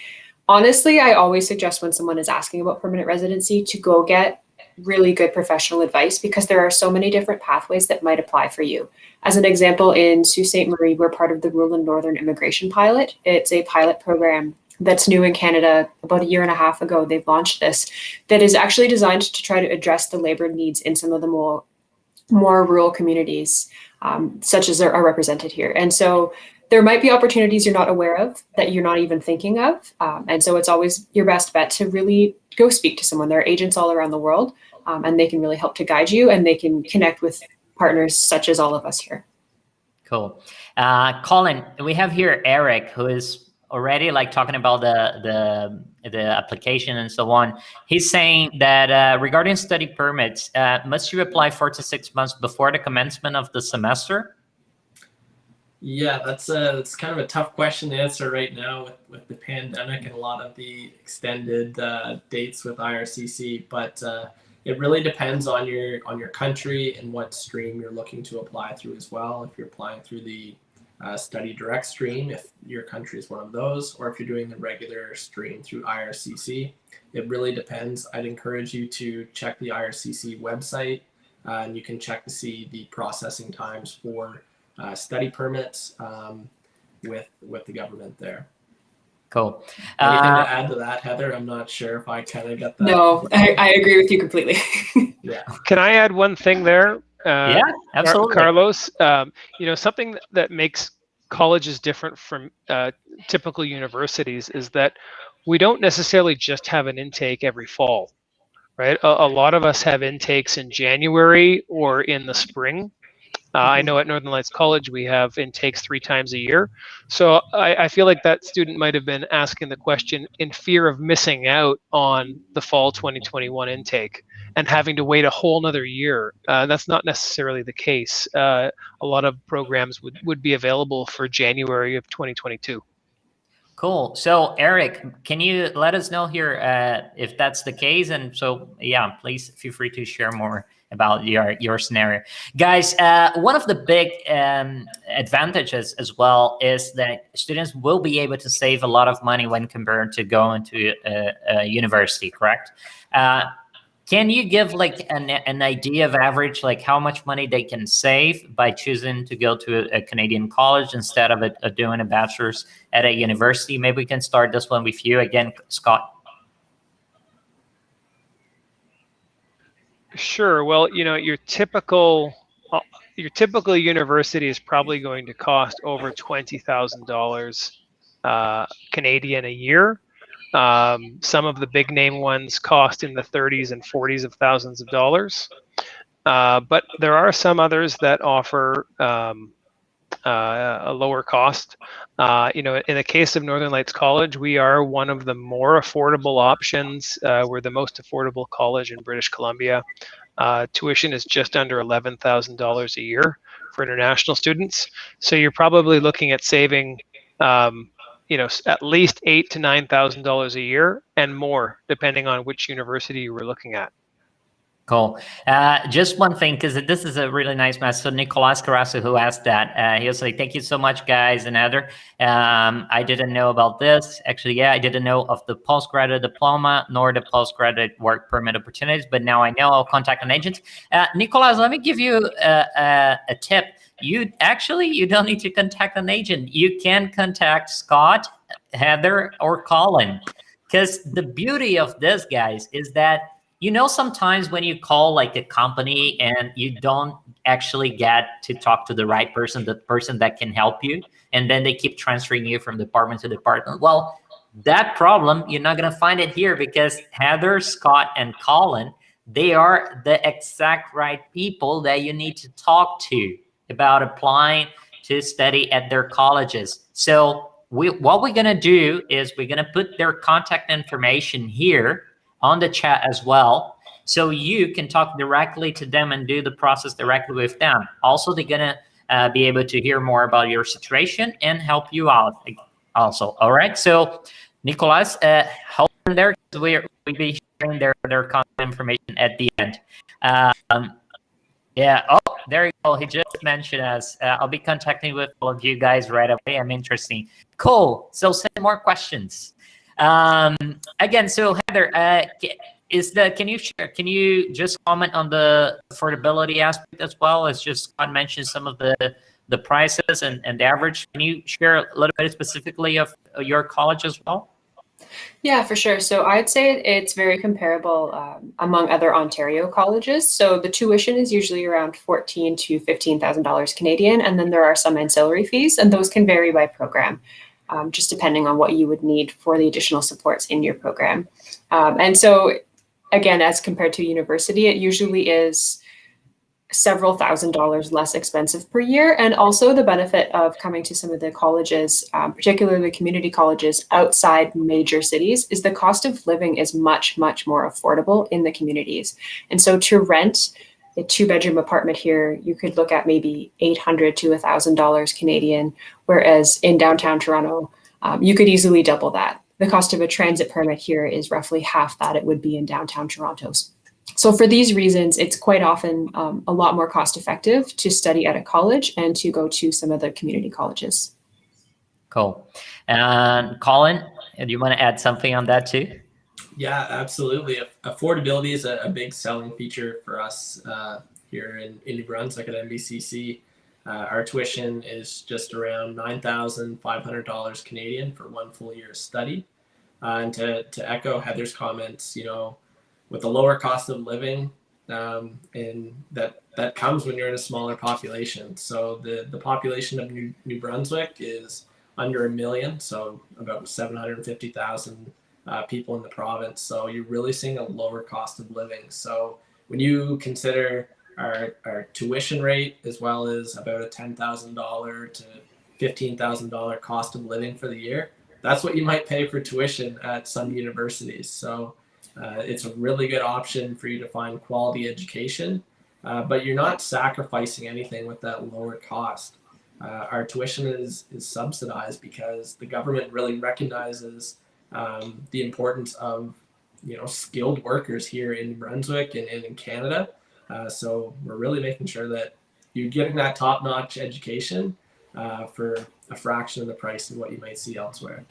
Honestly, I always suggest when someone is asking about permanent residency to go get really good professional advice, because there are so many different pathways that might apply for you. As an example, in Sault Ste. Marie, we're part of the Rural and Northern Immigration Pilot. It's a pilot program that's new in Canada. About a year and a half ago, they've launched this, that is actually designed to try to address the labor needs in some of the more rural communities, such as are represented here. And so there might be opportunities you're not aware of, that you're not even thinking of. And so it's always your best bet to really go speak to someone. There are agents all around the world, and they can really help to guide you, and they can connect with partners such as all of us here. Cool. Colin, we have here Eric, who is already like talking about the application and so on. He's saying that regarding study permits, must you apply 4 to 6 months before the commencement of the semester? Yeah, that's kind of a tough question to answer right now with the pandemic and a lot of the extended dates with IRCC. But it really depends on your country and what stream you're looking to apply through as well. If you're applying through the study direct stream, if your country is one of those, or if you're doing the regular stream through IRCC, it really depends. I'd encourage you to check the IRCC website, and you can check to see the processing times for study permits with the government there. Cool. Anything to add to that, Heather? I'm not sure if I kind of got that. No, I agree with you completely. Yeah. Can I add one thing there? Yeah, absolutely. Carlos, something that makes colleges different from typical universities is that we don't necessarily just have an intake every fall, right? A lot of us have intakes in January or in the spring. I know at Northern Lights College we have intakes 3 times a year. So I feel like that student might have been asking the question in fear of missing out on the fall 2021 intake and having to wait a whole nother year. That's not necessarily the case. A lot of programs would be available for January of 2022. Cool. So Eric, can you let us know here if that's the case? And so, yeah, please feel free to share more about your scenario. Guys, one of the big advantages as well is that students will be able to save a lot of money when compared to going to a university, correct? Can you give like an idea of average, like how much money they can save by choosing to go to a Canadian college instead of doing a bachelor's at a university? Maybe we can start this one with you again, Scott. Sure. Well, your typical university is probably going to cost over $20,000 Canadian a year. Some of the big name ones cost in the 30s and 40s of thousands of dollars. But there are some others that offer a lower cost. In the case of Northern Lights College, we are one of the more affordable options. We're the most affordable college in British Columbia. Tuition is just under $11,000 a year for international students. So you're probably looking at saving at least $8,000 to $9,000 a year and more, depending on which university you were looking at. Cool. Just one thing, because this is a really nice message. So Nicolas Carasso, who asked that, he was like, thank you so much, guys, and Heather. I didn't know about this. Actually, yeah, I didn't know of the postgraduate diploma nor the postgraduate work permit opportunities, but now I know. I'll contact an agent. Nicolas, let me give you a tip. You don't need to contact an agent. You can contact Scott, Heather, or Colin, because the beauty of this, guys, is that sometimes when you call like a company and you don't actually get to talk to the right person, the person that can help you, and then they keep transferring you from department to department. Well, that problem, you're not going to find it here, because Heather, Scott, and Colin, they are the exact right people that you need to talk to about applying to study at their colleges. So what we're going to do is we're going to put their contact information here on the chat as well, so you can talk directly to them and do the process directly with them. Also, they're gonna be able to hear more about your situation and help you out. also. All right. So, Nicolas, hold on there. We'll be sharing their contact information at the end. Yeah. Oh, there you go. He just mentioned us. I'll be contacting with all of you guys right away. I'm interesting. Cool. So send more questions. Again, so Heather, can you just comment on the affordability aspect as well as just Scott mentioned some of the prices and the average? Can you share a little bit specifically of your college as well? Yeah, for sure. So I'd say it's very comparable among other Ontario colleges. So the tuition is usually around $14,000 to $15,000 Canadian, and then there are some ancillary fees, and those can vary by program, just depending on what you would need for the additional supports in your program. And so, again, as compared to university, it usually is several $1,000s less expensive per year. And also the benefit of coming to some of the colleges, particularly community colleges outside major cities, is the cost of living is much, much more affordable in the communities. And so to rent a 2-bedroom apartment here, you could look at maybe $800 to $1,000 Canadian, whereas in downtown Toronto, you could easily double that. The cost of a transit permit here is roughly half that it would be in downtown Toronto. So for these reasons, it's quite often a lot more cost effective to study at a college and to go to some of the community colleges. Cool. And Colin, do you want to add something on that too? Yeah, absolutely. Affordability is a big selling feature for us here in New Brunswick at NBCC. Our tuition is just around $9,500 Canadian for one full year of study. And to echo Heather's comments, with the lower cost of living, and that comes when you're in a smaller population. So the population of New Brunswick is under 1 million, so about 750,000 people in the province. So you're really seeing a lower cost of living. So when you consider our tuition rate, as well as about a $10,000 to $15,000 cost of living for the year, that's what you might pay for tuition at some universities. So it's a really good option for you to find quality education, but you're not sacrificing anything with that lower cost. Our tuition is subsidized because the government really recognizes the importance of skilled workers here in New Brunswick and in Canada. So we're really making sure that you're getting that top-notch education for a fraction of the price of what you might see elsewhere.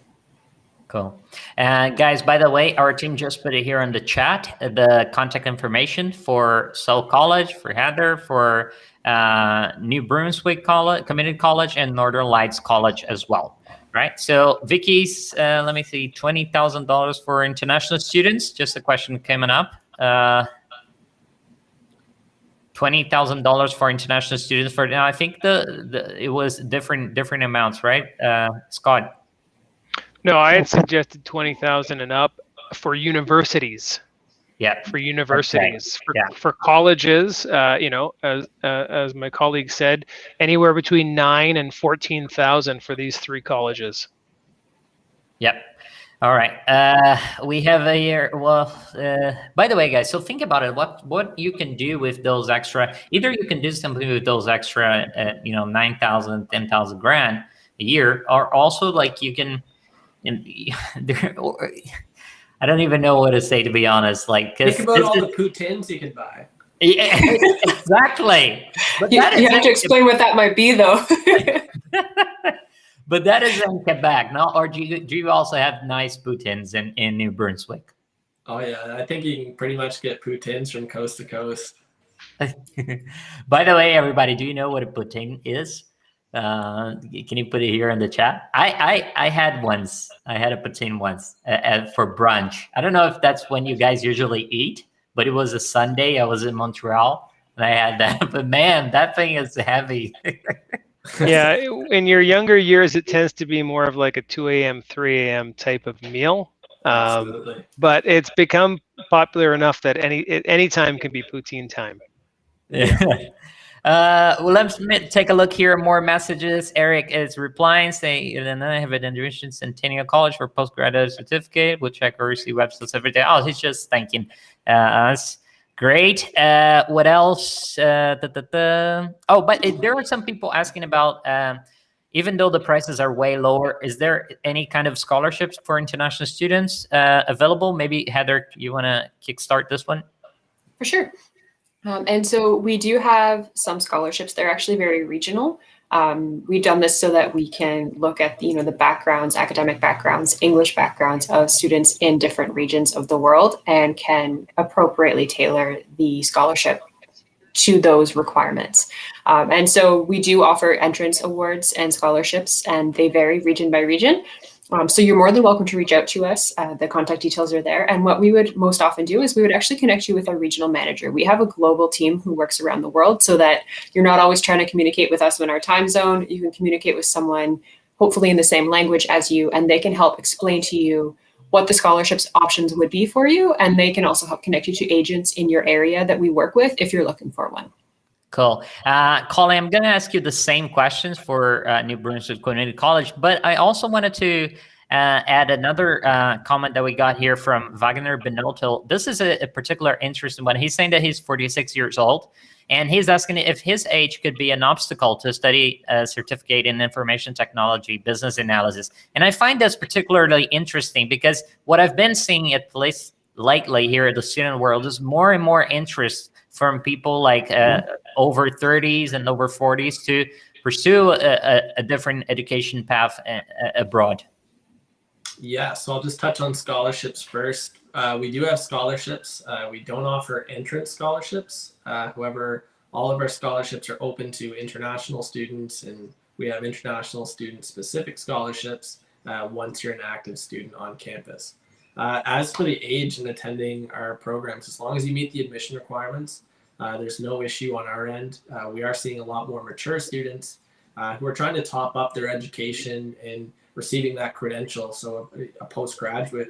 Cool. And guys, by the way, our team just put it here in the chat, the contact information for Sault College, for Heather, for New Brunswick College, Community College, and Northern Lights College as well. Right. So Vicky's, let me see, $20,000 for international students. Just a question coming up. $20,000 for international students. For now, I think it was different amounts, right, Scott? No, I had suggested 20,000 and up for universities. Yeah. For universities. Okay. For colleges, as my colleague said, anywhere between 9,000 and 14,000 for these 3 colleges. Yep. All right. We have a year. Well, by the way, guys, so think about it. What you can do with those extra? Either you can do something with those extra, 9,000, 10,000 grand a year, or also like you can. I don't even know what to say, to be honest. Like, think about all the Poutines you could buy. Yeah, exactly. But you have to explain what that might be, though. But that is in Quebec, no? Or do you also have nice Poutines in New Brunswick? Oh yeah, I think you can pretty much get Poutines from coast to coast. By the way, everybody, do you know what a Poutine is? Can you put it here in the chat? I had once. I had a poutine once for brunch. I don't know if that's when you guys usually eat, but it was a Sunday. I was in Montreal and I had that. But man, that thing is heavy. Yeah, in your younger years, it tends to be more of like a 2 a.m., 3 a.m. type of meal. Absolutely. But it's become popular enough that any time can be poutine time. Yeah. Well, let's take a look here. More messages. Eric is replying, saying, and I have an admission Centennial College for postgraduate certificate. We'll check our receive websites every day. Oh, he's just thanking us. Great. What else? Oh, but there are some people asking about, even though the prices are way lower, is there any kind of scholarships for international students available? Maybe Heather, you want to kickstart this one? For sure. And so we do have some scholarships. They're actually very regional. We've done this so that we can look at the backgrounds, academic backgrounds, English backgrounds of students in different regions of the world, and can appropriately tailor the scholarship to those requirements. And so we do offer entrance awards and scholarships, and they vary region by region. So you're more than welcome to reach out to us. The contact details are there. And what we would most often do is we would actually connect you with our regional manager. We have a global team who works around the world, so that you're not always trying to communicate with us in our time zone. You can communicate with someone hopefully in the same language as you, and they can help explain to you what the scholarships options would be for you. And they can also help connect you to agents in your area that we work with if you're looking for one. Cool. Colin, I'm going to ask you the same questions for New Brunswick Community College, but I also wanted to add another comment that we got here from Wagner Benotto. This is a particular interesting one. He's saying that he's 46 years old, and he's asking if his age could be an obstacle to study a certificate in information technology, business analysis. And I find this particularly interesting because what I've been seeing at least lately here at the student world is more and more interest from people like over 30s and over 40s to pursue a different education path abroad. Yeah, so I'll just touch on scholarships first. We do have scholarships. We don't offer entrance scholarships. However, all of our scholarships are open to international students, and we have international student-specific scholarships once you're an active student on campus. As for the age in attending our programs, as long as you meet the admission requirements, there's no issue on our end. We are seeing a lot more mature students who are trying to top up their education and receiving that credential. So a postgraduate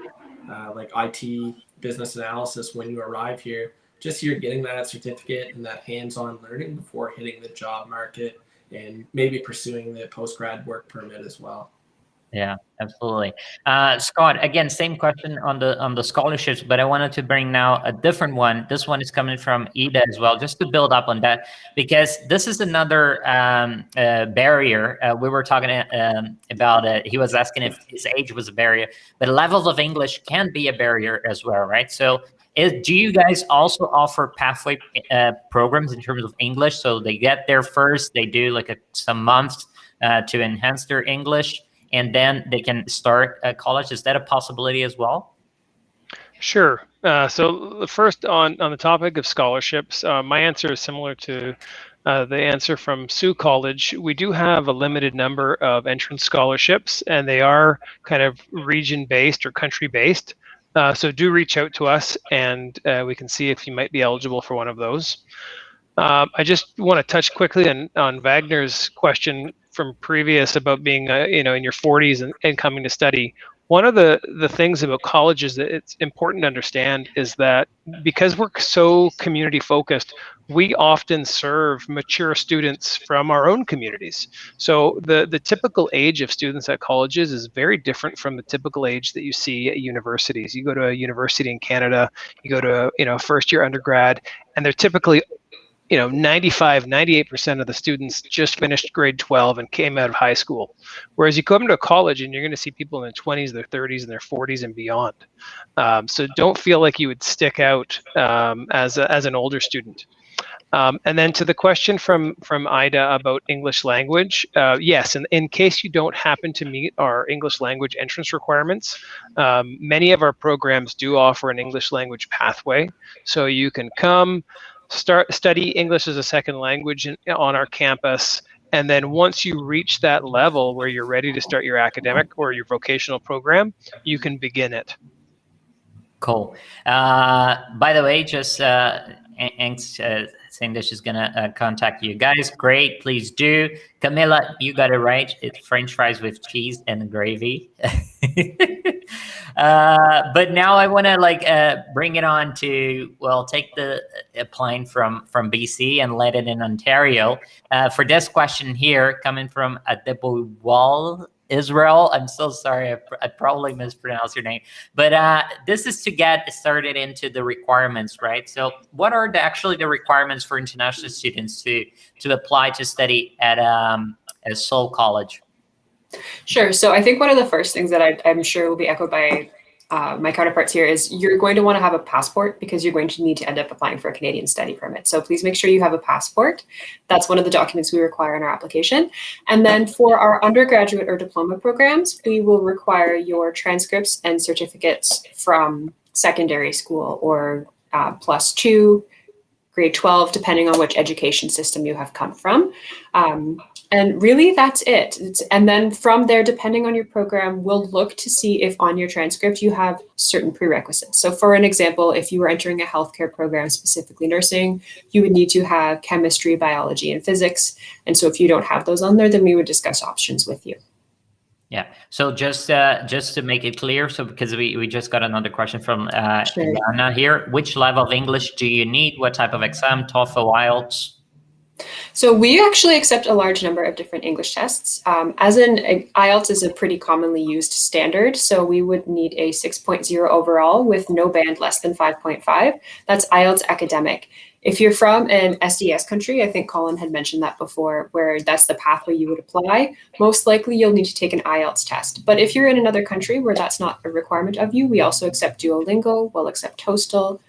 like IT, business analysis, when you arrive here, just you're getting that certificate and that hands-on learning before hitting the job market and maybe pursuing the postgrad work permit as well. Yeah, absolutely. Scott, again, same question on the scholarships, but I wanted to bring now a different one. This one is coming from Ida as well, just to build up on that, because this is another barrier. We were talking about, he was asking if his age was a barrier, but levels of English can be a barrier as well, right? So do you guys also offer pathway programs in terms of English? So they get there first, they do like some months to enhance their English, and then they can start college. Is that a possibility as well? Sure. So first on the topic of scholarships, my answer is similar to the answer from Sault College. We do have a limited number of entrance scholarships, and they are kind of region-based or country-based. So do reach out to us, and we can see if you might be eligible for one of those. I just want to touch quickly on Wagner's question from previous about being in your 40s and coming to study. One of the things about colleges that it's important to understand is that because we're so community focused, we often serve mature students from our own communities. So the typical age of students at colleges is very different from the typical age that you see at universities. You go to a university in Canada, you go to first year undergrad, and they're typically 95, 98% of the students just finished grade 12 and came out of high school. Whereas you come to college and you're going to see people in their 20s, their 30s, and their 40s and beyond. So don't feel like you would stick out as an older student. And then to the question from Ida about English language, yes, and in case you don't happen to meet our English language entrance requirements, many of our programs do offer an English language pathway. So you can come, study English as a second language on our campus, and then once you reach that level where you're ready to start your academic or your vocational program, you can begin it. Cool. By the way, just saying that she's gonna contact you guys. Great, please do. Camilla, you got it right. It's French fries with cheese and gravy. But now I want to bring it on to, take the plane from BC and land it in Ontario. For this question here, coming from Adebowal, Israel. I'm so sorry, I probably mispronounced your name, but this is to get started into the requirements, right? So what are actually the requirements for international students to apply to study at Sault College? Sure. So I think one of the first things that I'm sure will be echoed by my counterparts here is you're going to want to have a passport because you're going to need to end up applying for a Canadian study permit. So please make sure you have a passport. That's one of the documents we require in our application. And then for our undergraduate or diploma programs, we will require your transcripts and certificates from secondary school or +2, grade 12, depending on which education system you have come from. And really, that's it. And then from there, depending on your program, we'll look to see if on your transcript you have certain prerequisites. So for an example, if you were entering a healthcare program, specifically nursing, you would need to have chemistry, biology, and physics. And so if you don't have those on there, then we would discuss options with you. Yeah. So just to make it clear, so because we just got another question from Sure. Anna here, which level of English do you need? What type of exam? TOEFL, IELTS? So we actually accept a large number of different English tests. As in, IELTS is a pretty commonly used standard, so we would need a 6.0 overall with no band less than 5.5. That's IELTS academic. If you're from an SDS country, I think Colin had mentioned that before, where that's the pathway you would apply, most likely you'll need to take an IELTS test. But if you're in another country where that's not a requirement of you, we also accept Duolingo, we'll accept TOEFL.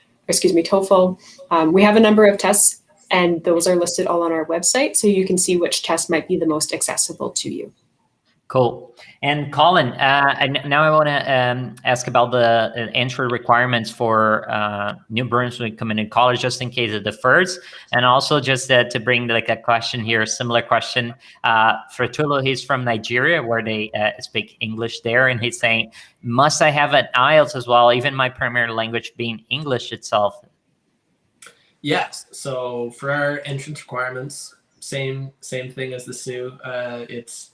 We have a number of tests, and those are listed all on our website, so you can see which test might be the most accessible to you. Cool. And Colin, now I want to ask about the entry requirements for New Brunswick Community College, just in case it differs. And also just to bring like a question here, a similar question. For Tulu, he's from Nigeria, where they speak English there. And he's saying, must I have an IELTS as well, even my primary language being English itself? Yes. So for our entrance requirements, same thing as the Sioux. It's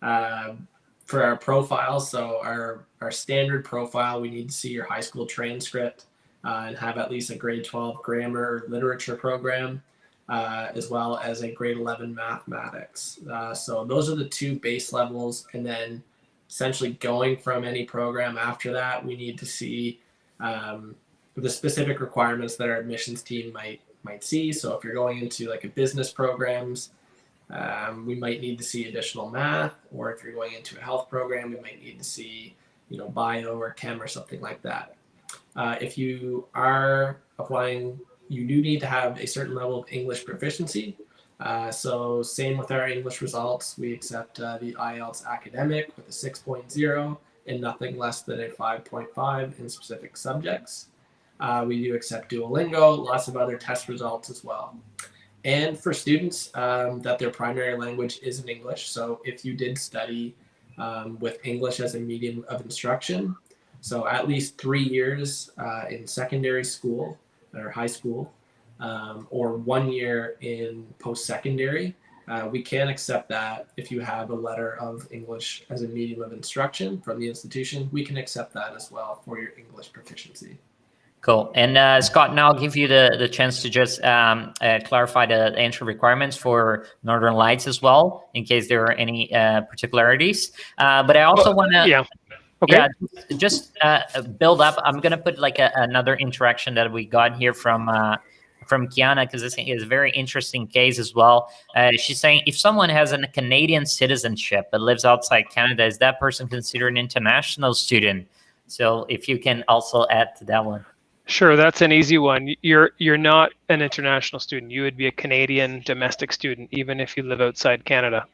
for our profile. So our standard profile, we need to see your high school transcript and have at least a grade 12 grammar or literature program, as well as a grade 11 mathematics. So those are the two base levels. And then essentially going from any program after that, we need to see the specific requirements that our admissions team might see. So if you're going into like a business programs, we might need to see additional math, or if you're going into a health program, we might need to see, bio or chem or something like that. If you are applying, you do need to have a certain level of English proficiency. So same with our English results, we accept the IELTS academic with a 6.0 and nothing less than a 5.5 in specific subjects. We do accept Duolingo, lots of other test results as well. And for students that their primary language isn't English, so if you did study with English as a medium of instruction, so at least 3 years in secondary school or high school, or 1 year in post-secondary, we can accept that. If you have a letter of English as a medium of instruction from the institution, we can accept that as well for your English proficiency. Cool. And Scott, now I'll give you the chance to just clarify the entry requirements for Northern Lights as well, in case there are any particularities. But I also want to, just build up. I'm going to put like another interaction that we got here from Kiana, because this is a very interesting case as well. She's saying, if someone has a Canadian citizenship but lives outside Canada, is that person considered an international student? So if you can also add to that one. Sure, that's an easy one. You're not an international student. You would be a Canadian domestic student, even if you live outside Canada.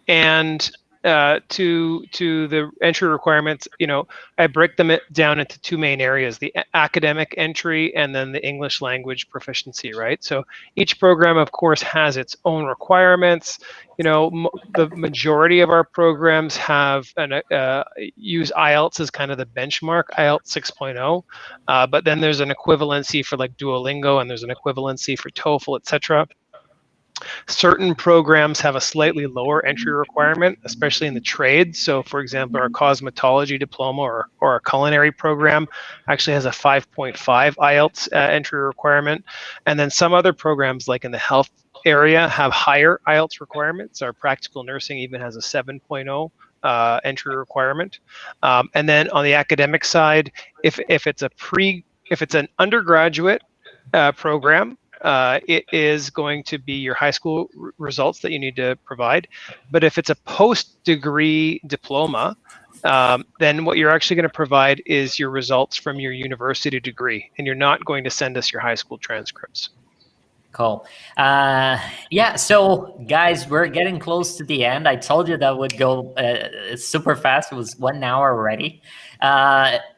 And to the entry requirements, I break them down into two main areas: the academic entry and then the English language proficiency, right? So each program, of course, has its own requirements. The majority of our programs have use IELTS as kind of the benchmark, IELTS 6.0, but then there's an equivalency for like Duolingo, and there's an equivalency for TOEFL, etc. Certain programs have a slightly lower entry requirement, especially in the trades. So for example, our cosmetology diploma or our culinary program actually has a 5.5 IELTS entry requirement. And then some other programs, like in the health area, have higher IELTS requirements. Our practical nursing even has a 7.0 entry requirement. And then on the academic side, if it's an undergraduate program, it is going to be your high school results that you need to provide. But if it's a post-degree diploma, then what you're actually going to provide is your results from your university degree, and you're not going to send us your high school transcripts. Cool. Yeah, so guys, we're getting close to the end. I told you that would go super fast. It was 1 hour already.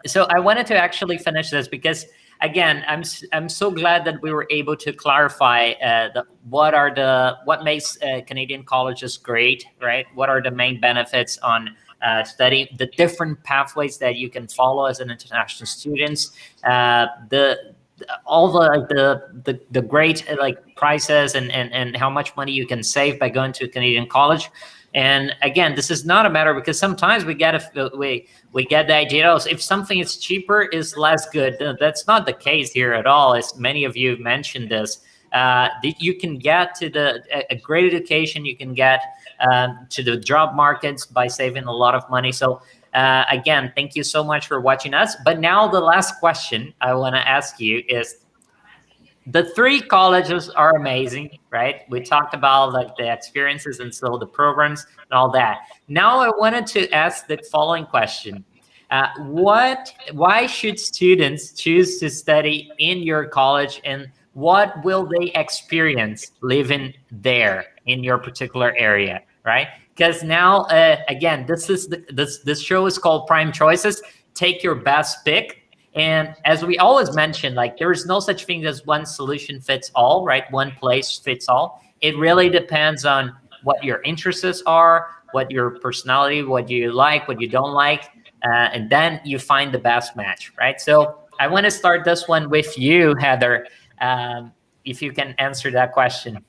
So I wanted to actually finish this because, again, I'm so glad that we were able to clarify what makes Canadian colleges great, right? What are the main benefits on studying, the different pathways that you can follow as an international student, all the great prices and how much money you can save by going to a Canadian college. And again, this is not a matter, because sometimes we get the idea, oh, if something is cheaper is less good. That's not the case here at all. As many of you mentioned this, you can get to a great education. You can get to the job markets by saving a lot of money. So again, thank you so much for watching us. But now the last question I want to ask you is, the 3 colleges are amazing, right? We talked about the experiences and so the programs and all that. Now I wanted to ask the following question. Why should students choose to study in your college, and what will they experience living there in your particular area, right? Because now, again, this show is called Prime Choices. Take your best pick. And as we always mention, there is no such thing as one solution fits all, right? One place fits all. It really depends on what your interests are, what your personality, what you like, what you don't like, and then you find the best match, right? So I want to start this one with you, Heather, if you can answer that question.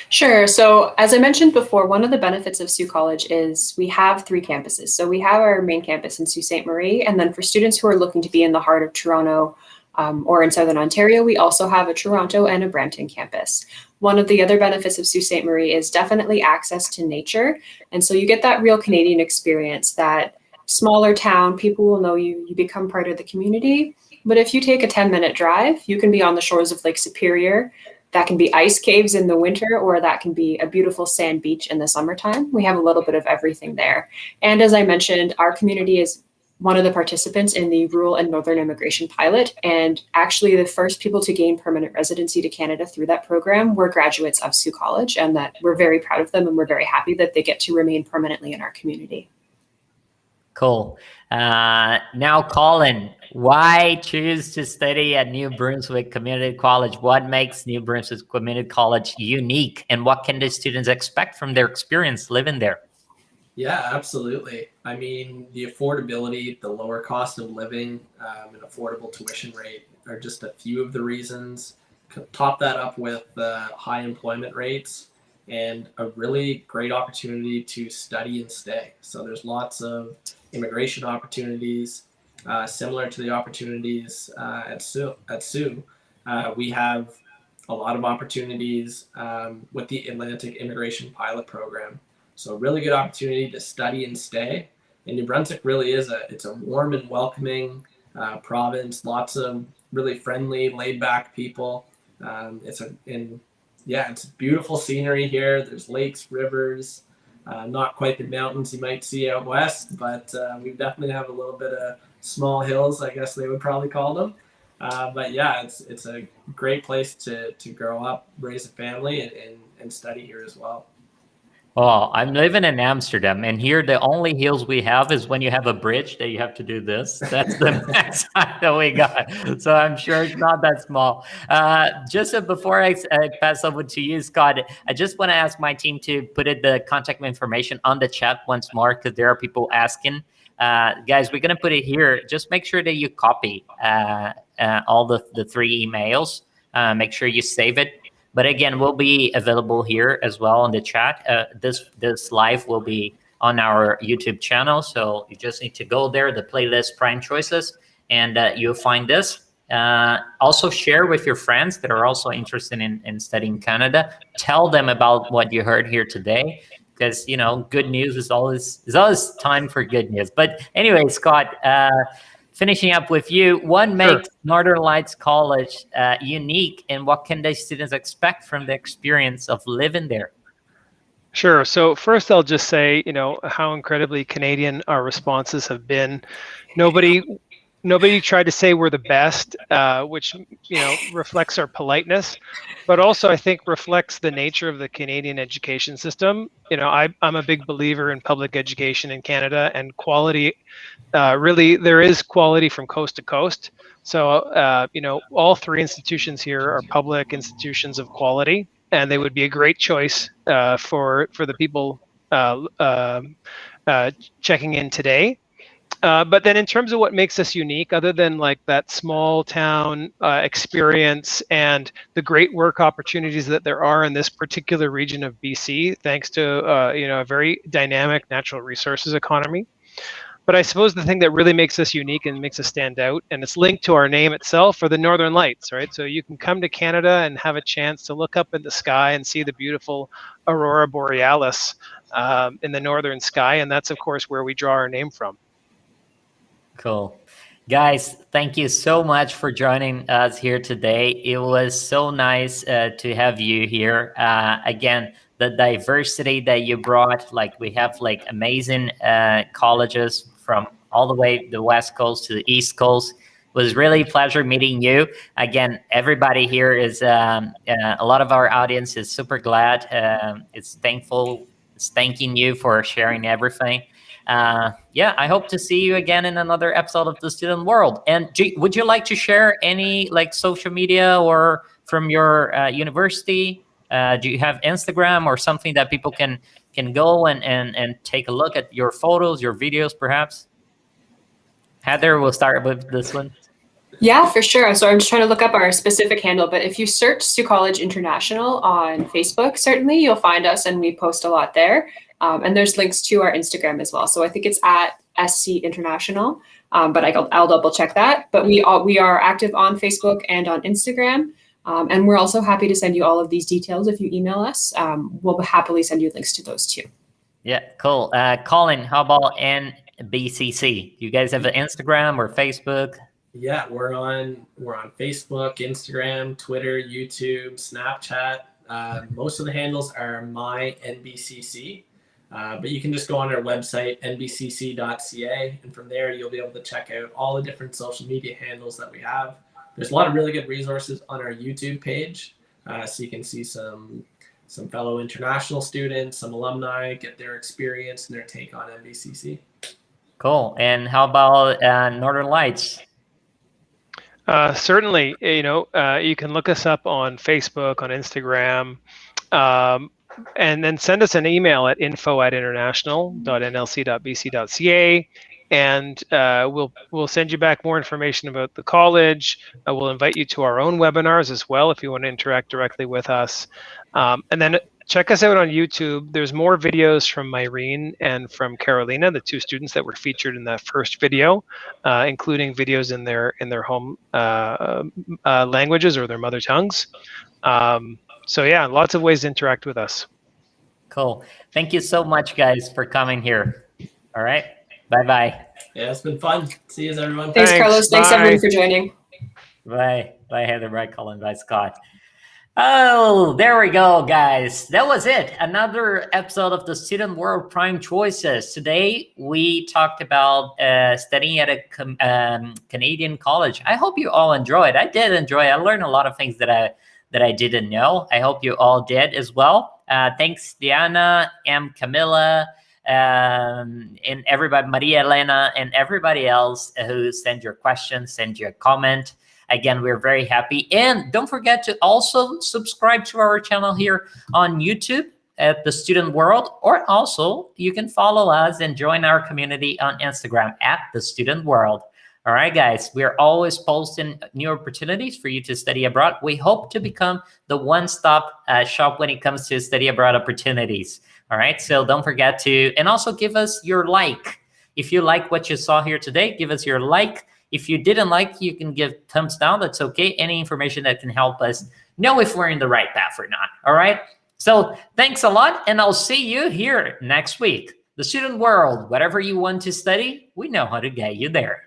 Sure. So as I mentioned before, one of the benefits of Sault College is we have 3 campuses. So we have our main campus in Sault Ste. Marie, and then for students who are looking to be in the heart of Toronto or in Southern Ontario, we also have a Toronto and a Brampton campus. One of the other benefits of Sault Ste. Marie is definitely access to nature. And so you get that real Canadian experience, that smaller town, people will know you, you become part of the community. But if you take a 10-minute drive, you can be on the shores of Lake Superior. That can be ice caves in the winter, or that can be a beautiful sand beach in the summertime. We have a little bit of everything there. And as I mentioned, our community is one of the participants in the Rural and Northern Immigration Pilot. And actually the first people to gain permanent residency to Canada through that program were graduates of Sault College, and that we're very proud of them, and we're very happy that they get to remain permanently in our community. Cool. Now, Colin, why choose to study at New Brunswick Community College? What makes New Brunswick Community College unique, and what can the students expect from their experience living there? Yeah, absolutely. I mean, the affordability, the lower cost of living, and affordable tuition rate are just a few of the reasons. Top that up with high employment rates and a really great opportunity to study and stay. So there's lots of immigration opportunities, similar to the opportunities at Sault. We have a lot of opportunities with the Atlantic Immigration Pilot Program. So really good opportunity to study and stay. And New Brunswick really is it's a warm and welcoming province. Lots of really friendly, laid-back people. It's beautiful scenery here. There's lakes, rivers, not quite the mountains you might see out west, but we definitely have a little bit of small hills, I guess they would probably call them. But yeah, it's a great place to grow up, raise a family, and study here as well. Oh, I'm living in Amsterdam, and here the only hills we have is when you have a bridge that you have to do this. That's the max that we got. So I'm sure it's not that small. Before I pass over to you, Scott, I just want to ask my team to put the contact information on the chat once more, because there are people asking. Guys, we're going to put it here. Just make sure that you copy all the 3 emails. Make sure you save it. But again, we'll be available here as well on the chat. This live will be on our YouTube channel, so you just need to go there, the playlist Prime Choices, and you'll find this. Also share with your friends that are also interested in studying Canada. Tell them about what you heard here today, because good news is always time for good news. But anyway, Scott, finishing up with you, what Sure. makes Northern Lights College unique, and what can the students expect from the experience of living there? Sure. So first, I'll just say, how incredibly Canadian our responses have been. Nobody tried to say we're the best, which reflects our politeness, but also I think reflects the nature of the Canadian education system. I'm a big believer in public education in Canada, and quality. Really, there is quality from coast to coast. So all three institutions here are public institutions of quality, and they would be a great choice for the people checking in today. But then in terms of what makes us unique, other than like that small town experience and the great work opportunities that there are in this particular region of BC, thanks to a very dynamic natural resources economy. But I suppose the thing that really makes us unique and makes us stand out, and it's linked to our name itself, are the Northern Lights, right? So you can come to Canada and have a chance to look up at the sky and see the beautiful Aurora Borealis in the northern sky, and that's of course where we draw our name from. Cool. Guys, thank you so much for joining us here today. It was so nice to have you here. Again, the diversity that you brought, like we have like amazing colleges from all the way the West Coast to the East Coast. It was really a pleasure meeting you. Again, everybody here is, a lot of our audience is super glad. It's thanking you for sharing everything. I hope to see you again in another episode of The Student World. And would you like to share any like social media or from your university? Do you have Instagram or something that people can go and take a look at your photos, your videos, perhaps? Heather, we'll start with this one. Yeah, for sure. So I'm just trying to look up our specific handle, but if you search Sault College International on Facebook, certainly you'll find us, and we post a lot there. And there's links to our Instagram as well. So I think it's at SC International, but I'll double check that. But we are active on Facebook and on Instagram. And we're also happy to send you all of these details if you email us. We'll happily send you links to those too. Yeah, cool. Colin, how about NBCC? Do you guys have an Instagram or Facebook? Yeah, we're on Facebook, Instagram, Twitter, YouTube, Snapchat. Most of the handles are my NBCC. But you can just go on our website, nbcc.ca, and from there you'll be able to check out all the different social media handles that we have. There's a lot of really good resources on our YouTube page, so you can see some fellow international students, some alumni, get their experience and their take on NBCC. Cool. And how about Northern Lights? Certainly, you can look us up on Facebook, on Instagram, and then send us an email at info@international.nlc.bc.ca, and we'll send you back more information about the college. We'll invite you to our own webinars as well if you want to interact directly with us. And then check us out on YouTube. There's more videos from Myrene and from Carolina, the two students that were featured in that first video, including videos in their home languages or their mother tongues. So yeah, lots of ways to interact with us. Cool. Thank you so much, guys, for coming here. All right. Bye-bye. Yeah, it's been fun. See you, everyone. Thanks, Carlos. Thanks, everyone, for joining. Bye. Bye, Heather. Bye, Colin. Bye, Scott. Oh, there we go, guys. That was it. Another episode of the Student World Prime Choices. Today, we talked about studying at a Canadian college. I hope you all enjoyed. I did enjoy. I learned a lot of things that I didn't know. I hope you all did as well. Thanks, Diana, Camilla, and everybody, Maria Elena, and everybody else who sent your questions, sent your comment. Again, we're very happy. And don't forget to also subscribe to our channel here on YouTube at The Student World, or also you can follow us and join our community on Instagram at The Student World. All right, guys, we're always posting new opportunities for you to study abroad. We hope to become the one-stop shop when it comes to study abroad opportunities. All right, so don't forget to, and also give us your like. If you like what you saw here today, give us your like. If you didn't like, you can give thumbs down. That's okay. Any information that can help us know if we're in the right path or not. All right, so thanks a lot, and I'll see you here next week. The Student World, whatever you want to study, we know how to get you there.